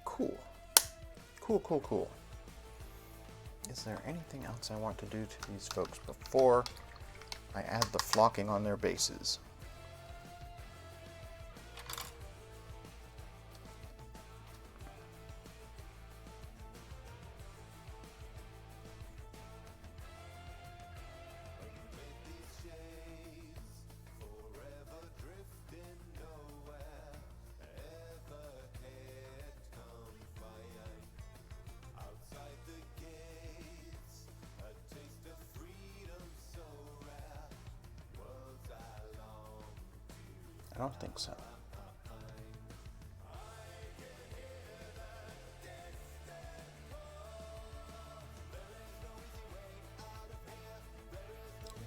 Cool. Cool. Is there anything else I want to do to these folks before I add the flocking on their bases? I don't think so.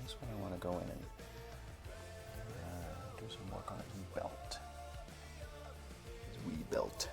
This one I want to go in and do some work on his belt. His wee belt.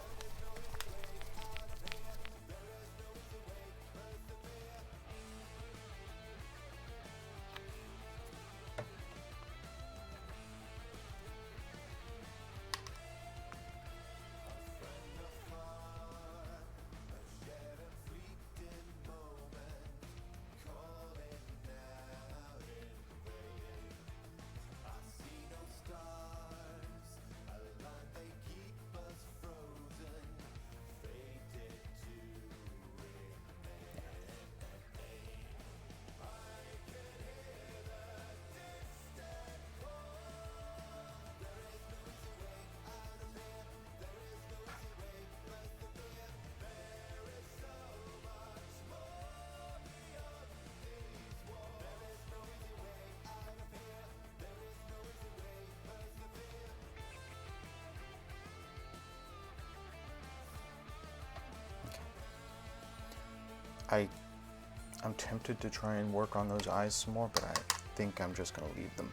I'm tempted to try and work on those eyes some more, but I think I'm just going to leave them.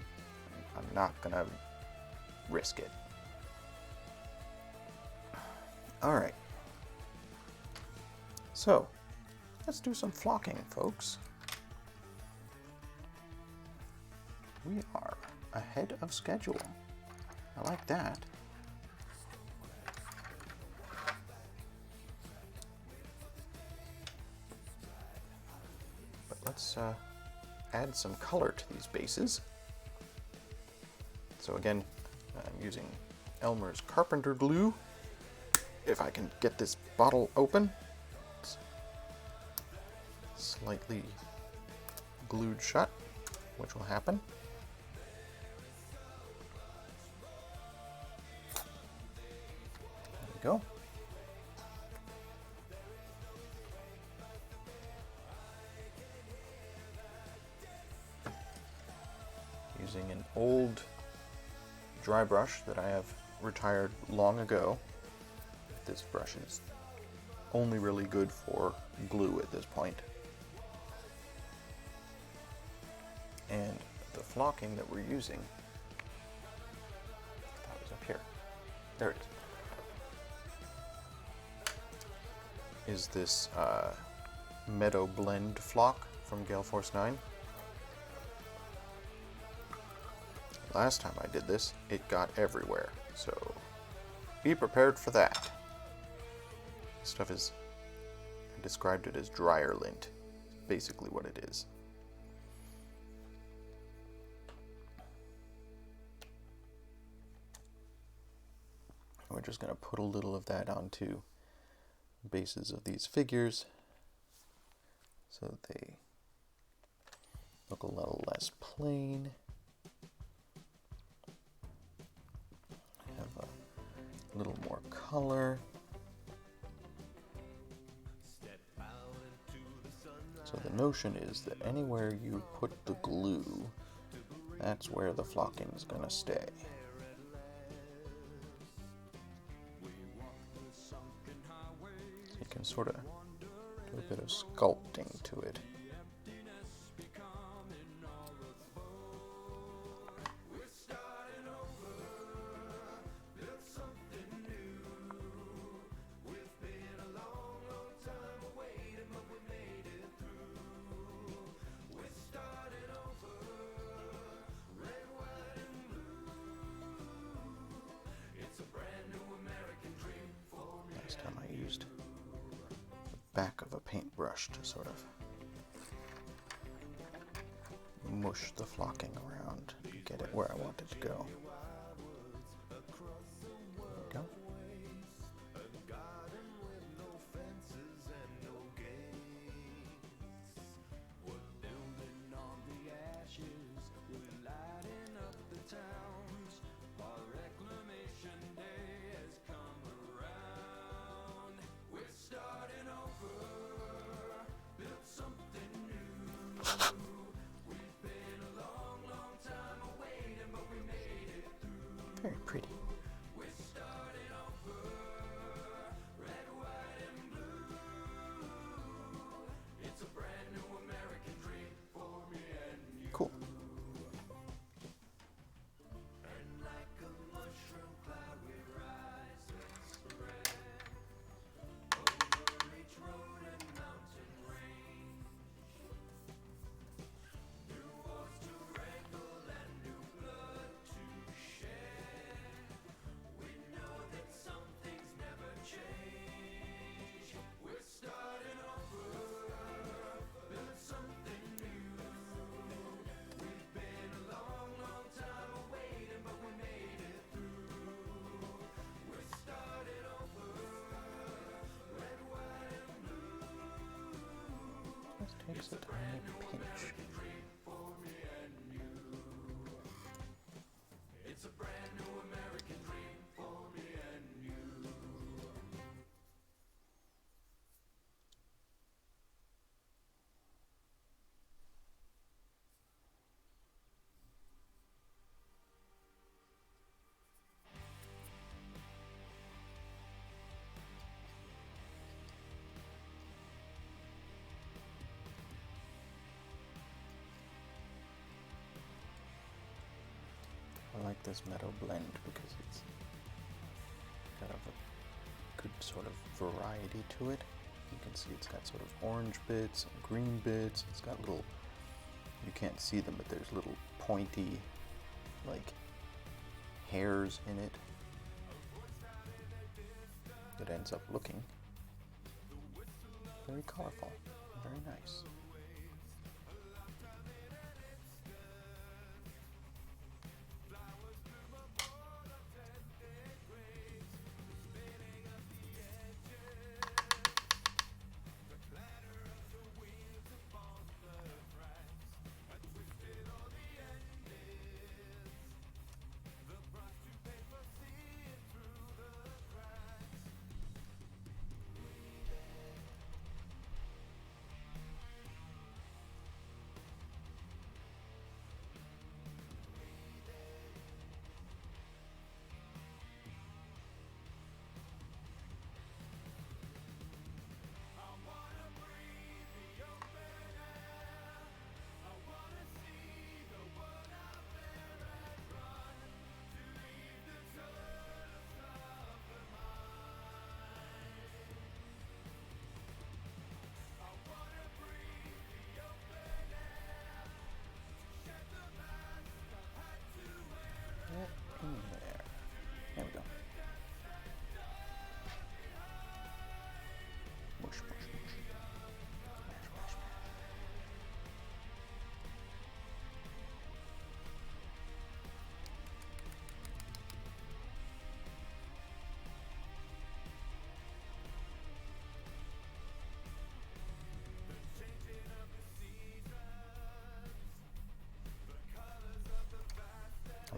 I'm not going to risk it. Alright. So, let's do some flocking, folks. We are ahead of schedule. I like that. Let's add some color to these bases. So again, I'm using Elmer's Carpenter Glue. If I can get this bottle open, it's slightly glued shut, which will happen. go. Using an old dry brush that I have retired long ago. This brush is only really good for glue at this point. And the flocking that we're using, that was up here. There it is this Meadow Blend flock from Gale Force 9. Last time I did this, it got everywhere, so be prepared for that. This stuff is, I described it as dryer lint, basically what it is. We're just going to put a little of that onto bases of these figures so that they look a little less plain. Have a little more color. So the notion is that anywhere you put the glue, that's where the flocking is going to stay. So you can sort of do a bit of sculpting to it. Last time I used the back of a paintbrush to sort of mush the flocking around to get it where I want it to go. There we go. Very pretty. Cool. Just takes a tiny pinch. I like this meadow blend because it's got a good sort of variety to it. You can see it's got sort of orange bits and green bits. It's got little, you can't see them, but there's little pointy, like, hairs in it that ends up looking very colorful, very nice.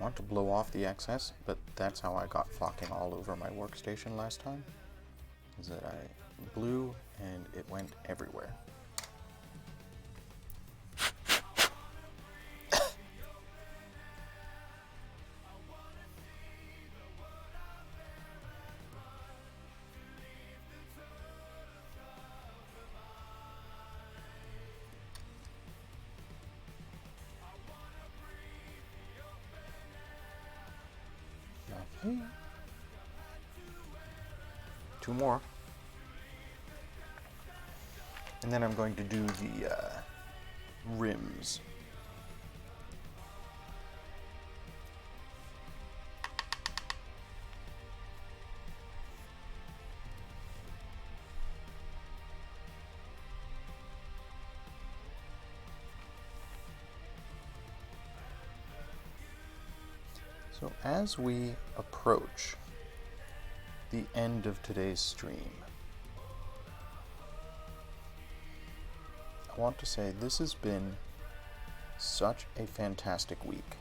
want to blow off the excess, but that's how I got flocking all over my workstation last time, is that I blew and it went everywhere. Okay. 2 more. And then I'm going to do the rims. So as we approach the end of today's stream, I want to say this has been such a fantastic week.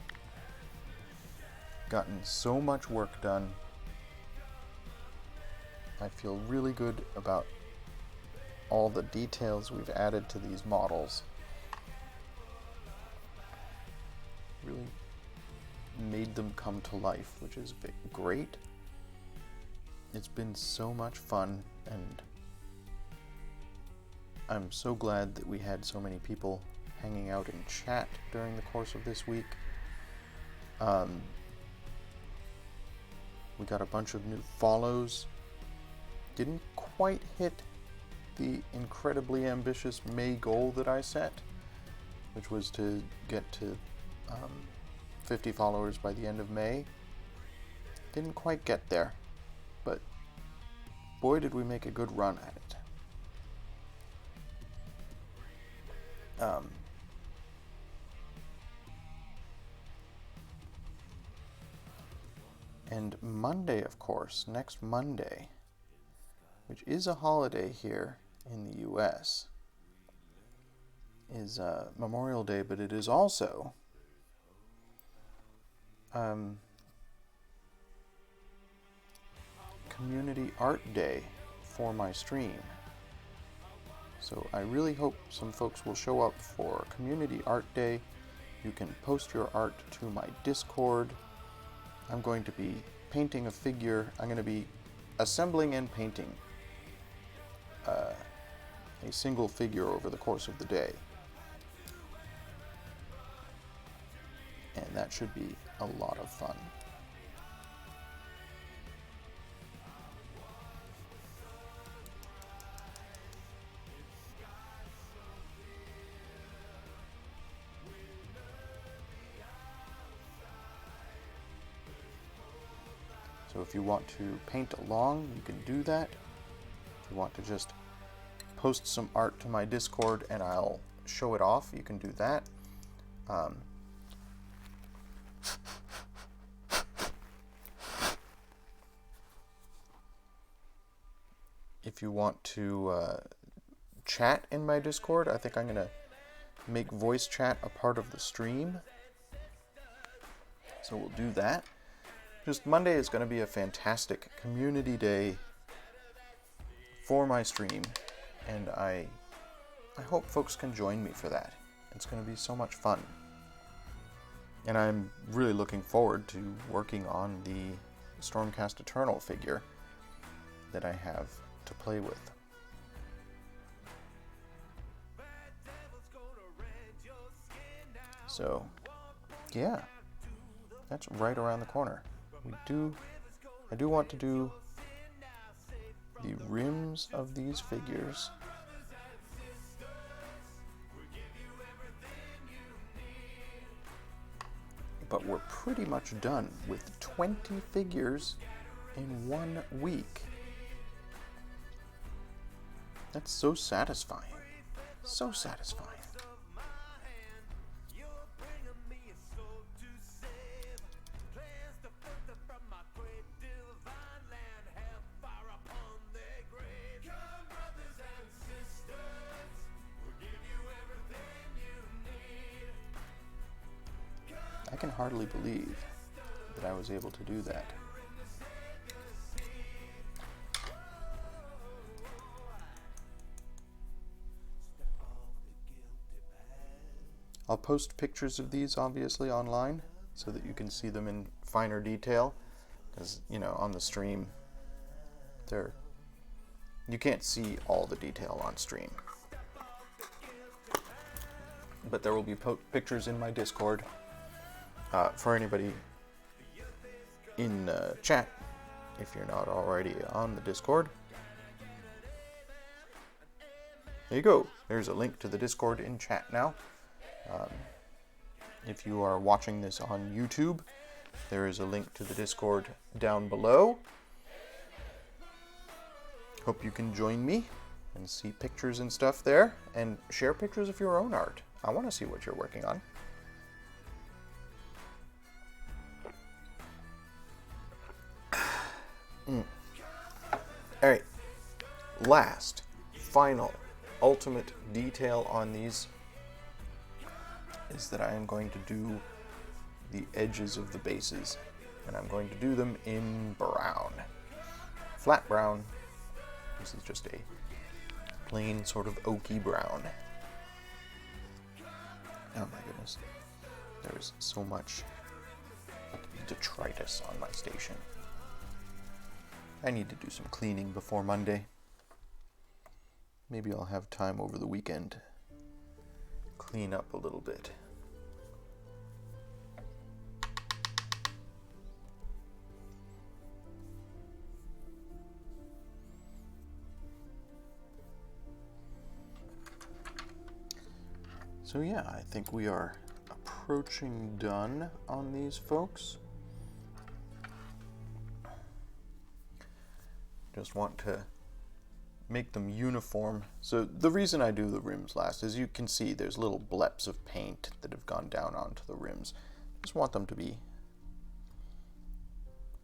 Gotten so much work done. I feel really good about all the details we've added to these models. Really made them come to life, which is great. It's been so much fun, and I'm so glad that we had so many people hanging out in chat during the course of this week. We got a bunch of new follows. Didn't quite hit the incredibly ambitious May goal that I set, which was to get to 50 followers by the end of May. Didn't quite get there, but boy did we make a good run at it. And Monday, of course, next Monday, which is a holiday here in the US, is Memorial Day, but it is also Community Art Day for my stream. So I really hope some folks will show up for Community Art Day. You can post your art to my Discord. I'm going to be painting a figure. I'm going to be assembling and painting a single figure over the course of the day. And that should be a lot of fun. So if you want to paint along, you can do that. If you want to just post some art to my Discord and I'll show it off, you can do that. If you want to chat in my Discord, I think I'm going to make voice chat a part of the stream. So we'll do that. Just Monday is going to be a fantastic community day for my stream, and I hope folks can join me for that. It's going to be so much fun. And I'm really looking forward to working on the Stormcast Eternal figure that I have to play with. So, yeah, that's right around the corner. I do want to do the rims of these figures. But we're pretty much done with 20 figures in 1 week. That's so satisfying. So satisfying. I can hardly believe that I was able to do that. I'll post pictures of these, obviously, online so that you can see them in finer detail. Because, you know, on the stream, you can't see all the detail on stream. But there will be pictures in my Discord. For anybody in chat, if you're not already on the Discord. There you go. There's a link to the Discord in chat now. If you are watching this on YouTube, there is a link to the Discord down below. Hope you can join me and see pictures and stuff there, and share pictures of your own art. I want to see what you're working on. Alright, last, final, ultimate detail on these is that I am going to do the edges of the bases, and I'm going to do them in brown. Flat brown. This is just a plain sort of oaky brown. Oh my goodness. There's so much detritus on my station. I need to do some cleaning before Monday. Maybe I'll have time over the weekend to clean up a little bit. So yeah, I think we are approaching done on these folks. Just want to make them uniform. So the reason I do the rims last is you can see there's little bleps of paint that have gone down onto the rims. Just want them to be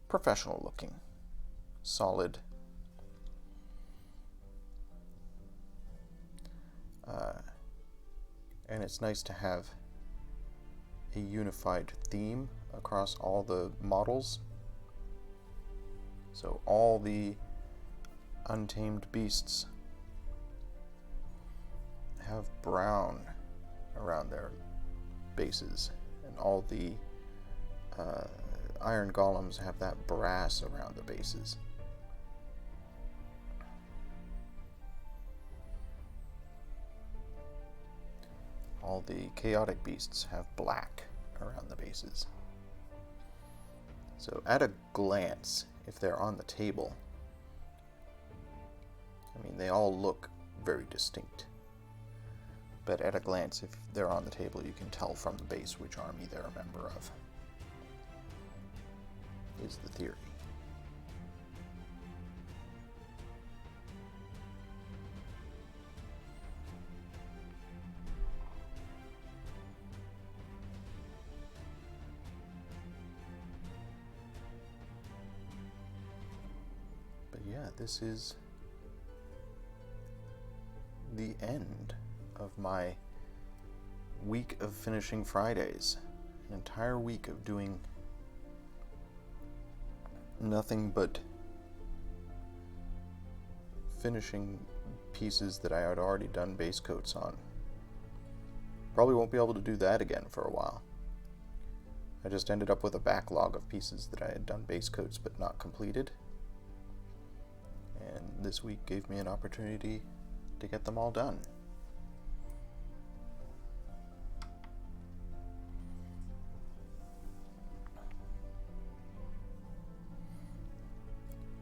professional looking, solid. And it's nice to have a unified theme across all the models. So all the Untamed Beasts have brown around their bases, and all the Iron Golems have that brass around the bases. All the Chaotic Beasts have black around the bases. So at a glance, if they're on the table, I mean, they all look very distinct. But at a glance, if they're on the table, you can tell from the base which army they're a member of, is the theory. But yeah, this is the end of my week of finishing Fridays. An entire week of doing nothing but finishing pieces that I had already done base coats on. Probably won't be able to do that again for a while. I just ended up with a backlog of pieces that I had done base coats but not completed. And this week gave me an opportunity to get them all done.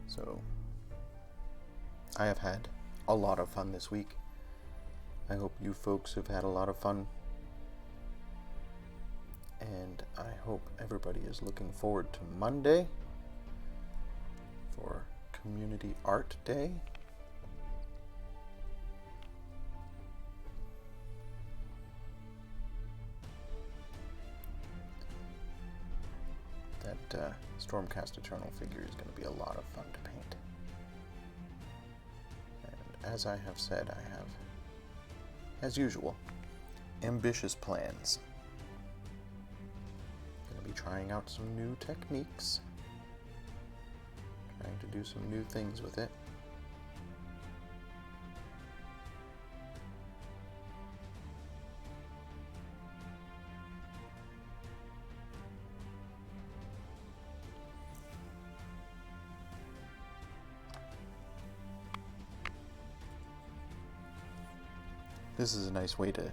So, I have had a lot of fun this week. I hope you folks have had a lot of fun. And I hope everybody is looking forward to Monday for Community Art Day. That Stormcast Eternal figure is going to be a lot of fun to paint. And as I have said, I have, as usual, ambitious plans. Going to be trying out some new techniques, trying to do some new things with it. This is a nice way to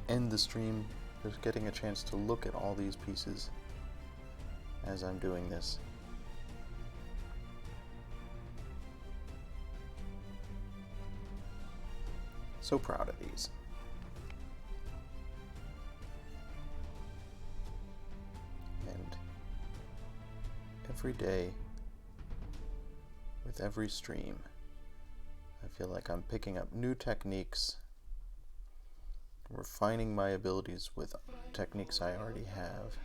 end the stream, just getting a chance to look at all these pieces as I'm doing this. So proud of these. And every day, with every stream, I feel like I'm picking up new techniques, refining my abilities with techniques I already have,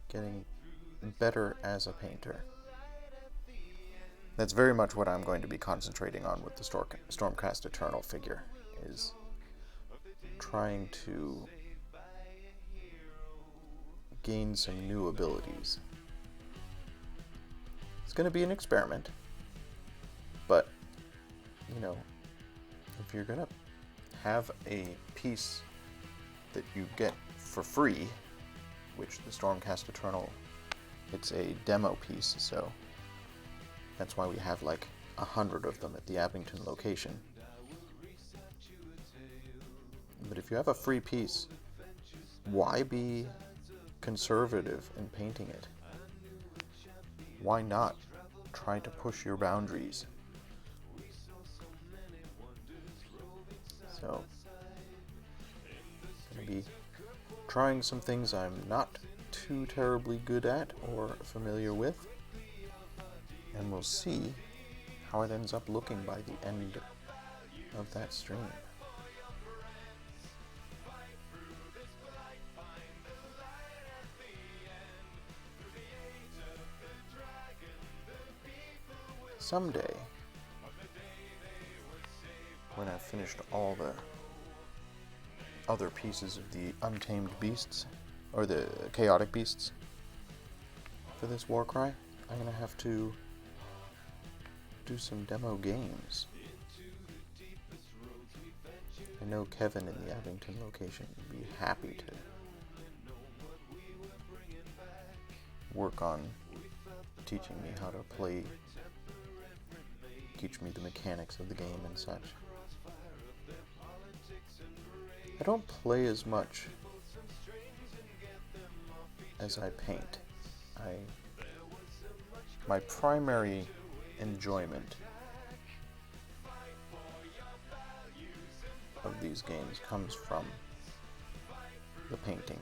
getting better as a painter. That's very much what I'm going to be concentrating on with the Stormcast Eternal figure, is trying to gain some new abilities. It's going to be an experiment. But, you know, if you're gonna have a piece that you get for free, which the Stormcast Eternal, it's a demo piece, so that's why we have like 100 of them at the Abington location. But if you have a free piece, why be conservative in painting it? Why not try to push your boundaries? So, I'm going to be trying some things I'm not too terribly good at or familiar with, and we'll see how it ends up looking by the end of that stream. Someday, when I've finished all the other pieces of the Untamed Beasts, or the Chaotic Beasts, for this Warcry, I'm going to have to do some demo games. I know Kevin in the Abington location would be happy to work on teaching me how to play, teach me the mechanics of the game and such. I don't play as much as I paint. My primary enjoyment of these games comes from the painting,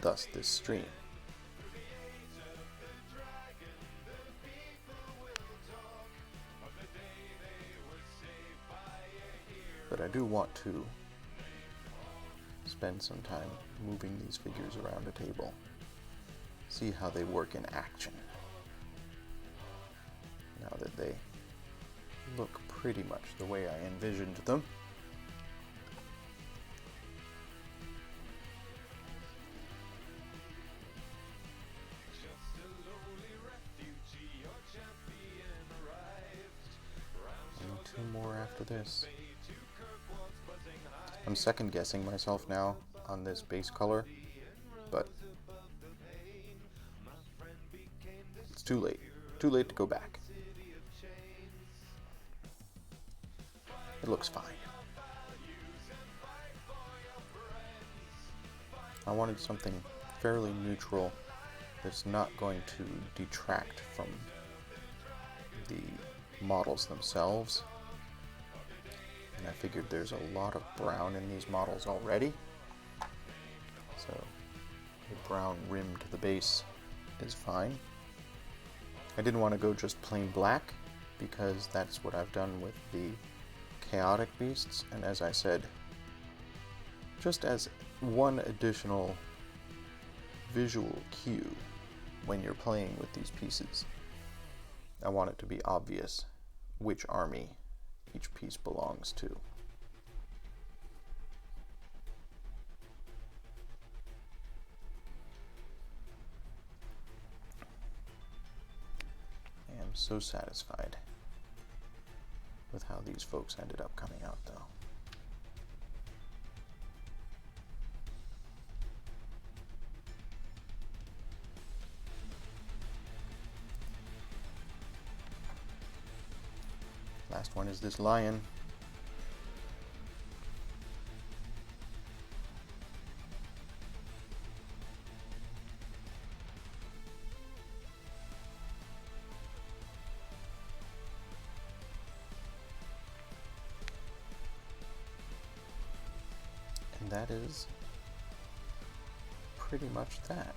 thus this stream. But I do want to spend some time moving these figures around a table, see how they work in action, now that they look pretty much the way I envisioned them. And 2 more after this. I'm second guessing myself now on this base color, but it's too late. Too late to go back. It looks fine. I wanted something fairly neutral that's not going to detract from the models themselves. And I figured there's a lot of brown in these models already, so the brown rim to the base is fine. I didn't want to go just plain black, because that's what I've done with the Chaotic Beasts, and as I said, just as one additional visual cue when you're playing with these pieces, I want it to be obvious which army each piece belongs to. I'm so satisfied with how these folks ended up coming out, though. Last one is this lion. And that is pretty much that.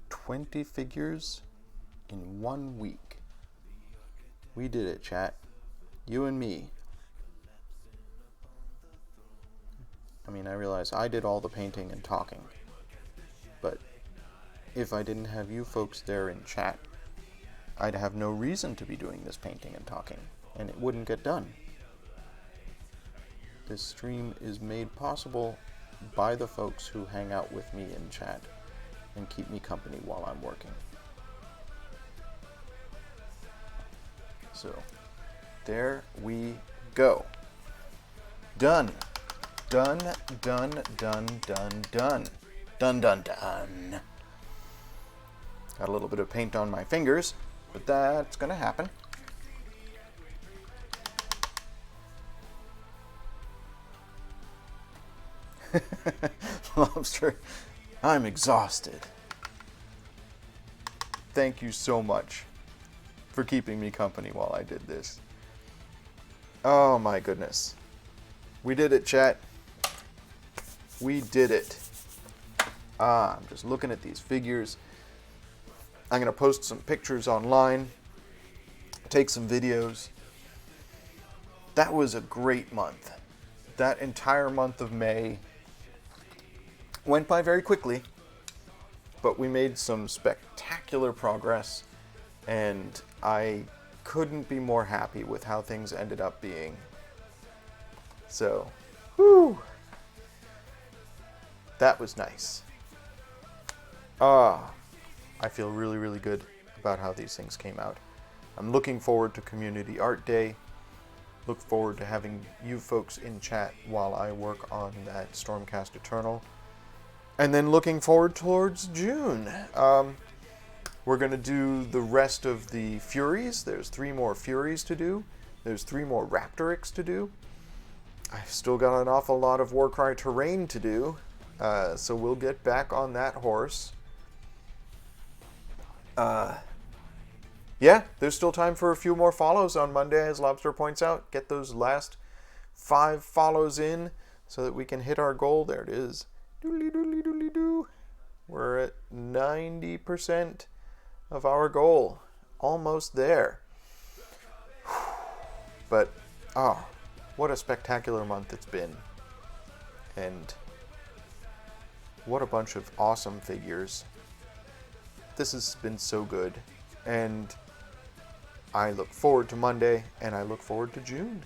20 figures in 1 week. We did it, chat. You and me. I mean, I realize I did all the painting and talking, but if I didn't have you folks there in chat, I'd have no reason to be doing this painting and talking, and it wouldn't get done. This stream is made possible by the folks who hang out with me in chat and keep me company while I'm working. So, there we go. Done. Done, done, done, done, done. Done, done, done. Got a little bit of paint on my fingers, but that's gonna happen. Lobster, I'm exhausted. Thank you so much for keeping me company while I did this. Oh my goodness. We did it, chat. We did it. I'm just looking at these figures. I'm going to post some pictures online, take some videos. That was a great month. That entire month of May went by very quickly, but we made some spectacular progress, and I couldn't be more happy with how things ended up being. So, whew, that was nice. I feel really, really good about how these things came out. I'm looking forward to Community Art Day. Look forward to having you folks in chat while I work on that Stormcast Eternal. And then looking forward towards June. We're going to do the rest of the Furies. There's 3 more Furies to do. There's 3 more Raptorics to do. I've still got an awful lot of Warcry terrain to do. So we'll get back on that horse. Yeah, there's still time for a few more follows on Monday, as Lobster points out. Get those last 5 follows in so that we can hit our goal. There it is. Doodly doodly doodly doo. We're at 90% of our goal. Almost there. But, oh, what a spectacular month it's been. And what a bunch of awesome figures. This has been so good. And I look forward to Monday, and I look forward to June.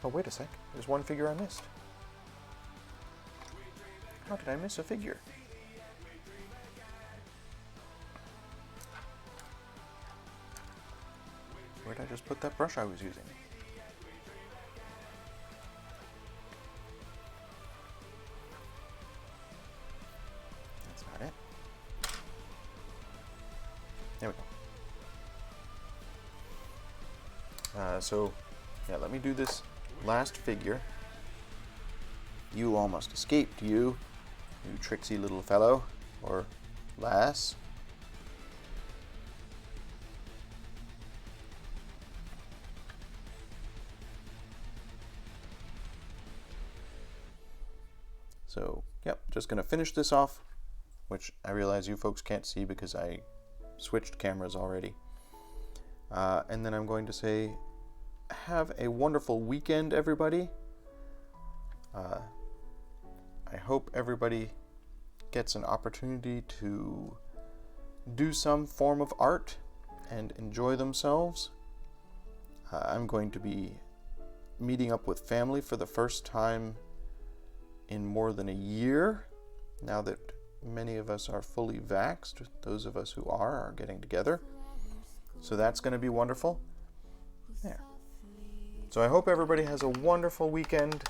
Oh, wait a sec. There's one figure I missed. How did I miss a figure? Where did I just put that brush I was using? That's not it. There we go. So, yeah, let me do this last figure. You almost escaped, you tricksy little fellow, or lass. So, yep, just gonna finish this off, which I realize you folks can't see because I switched cameras already. And then I'm going to say, have a wonderful weekend, everybody. I hope everybody gets an opportunity to do some form of art and enjoy themselves. I'm going to be meeting up with family for the first time in more than a year, now that many of us are fully vaxxed. Those of us who are getting together. So that's going to be wonderful. There. So I hope everybody has a wonderful weekend.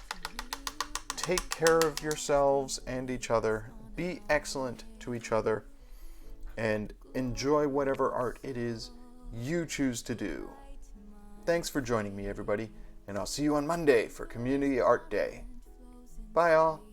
Take care of yourselves and each other. Be excellent to each other. And enjoy whatever art it is you choose to do. Thanks for joining me, everybody. And I'll see you on Monday for Community Art Day. Bye, all.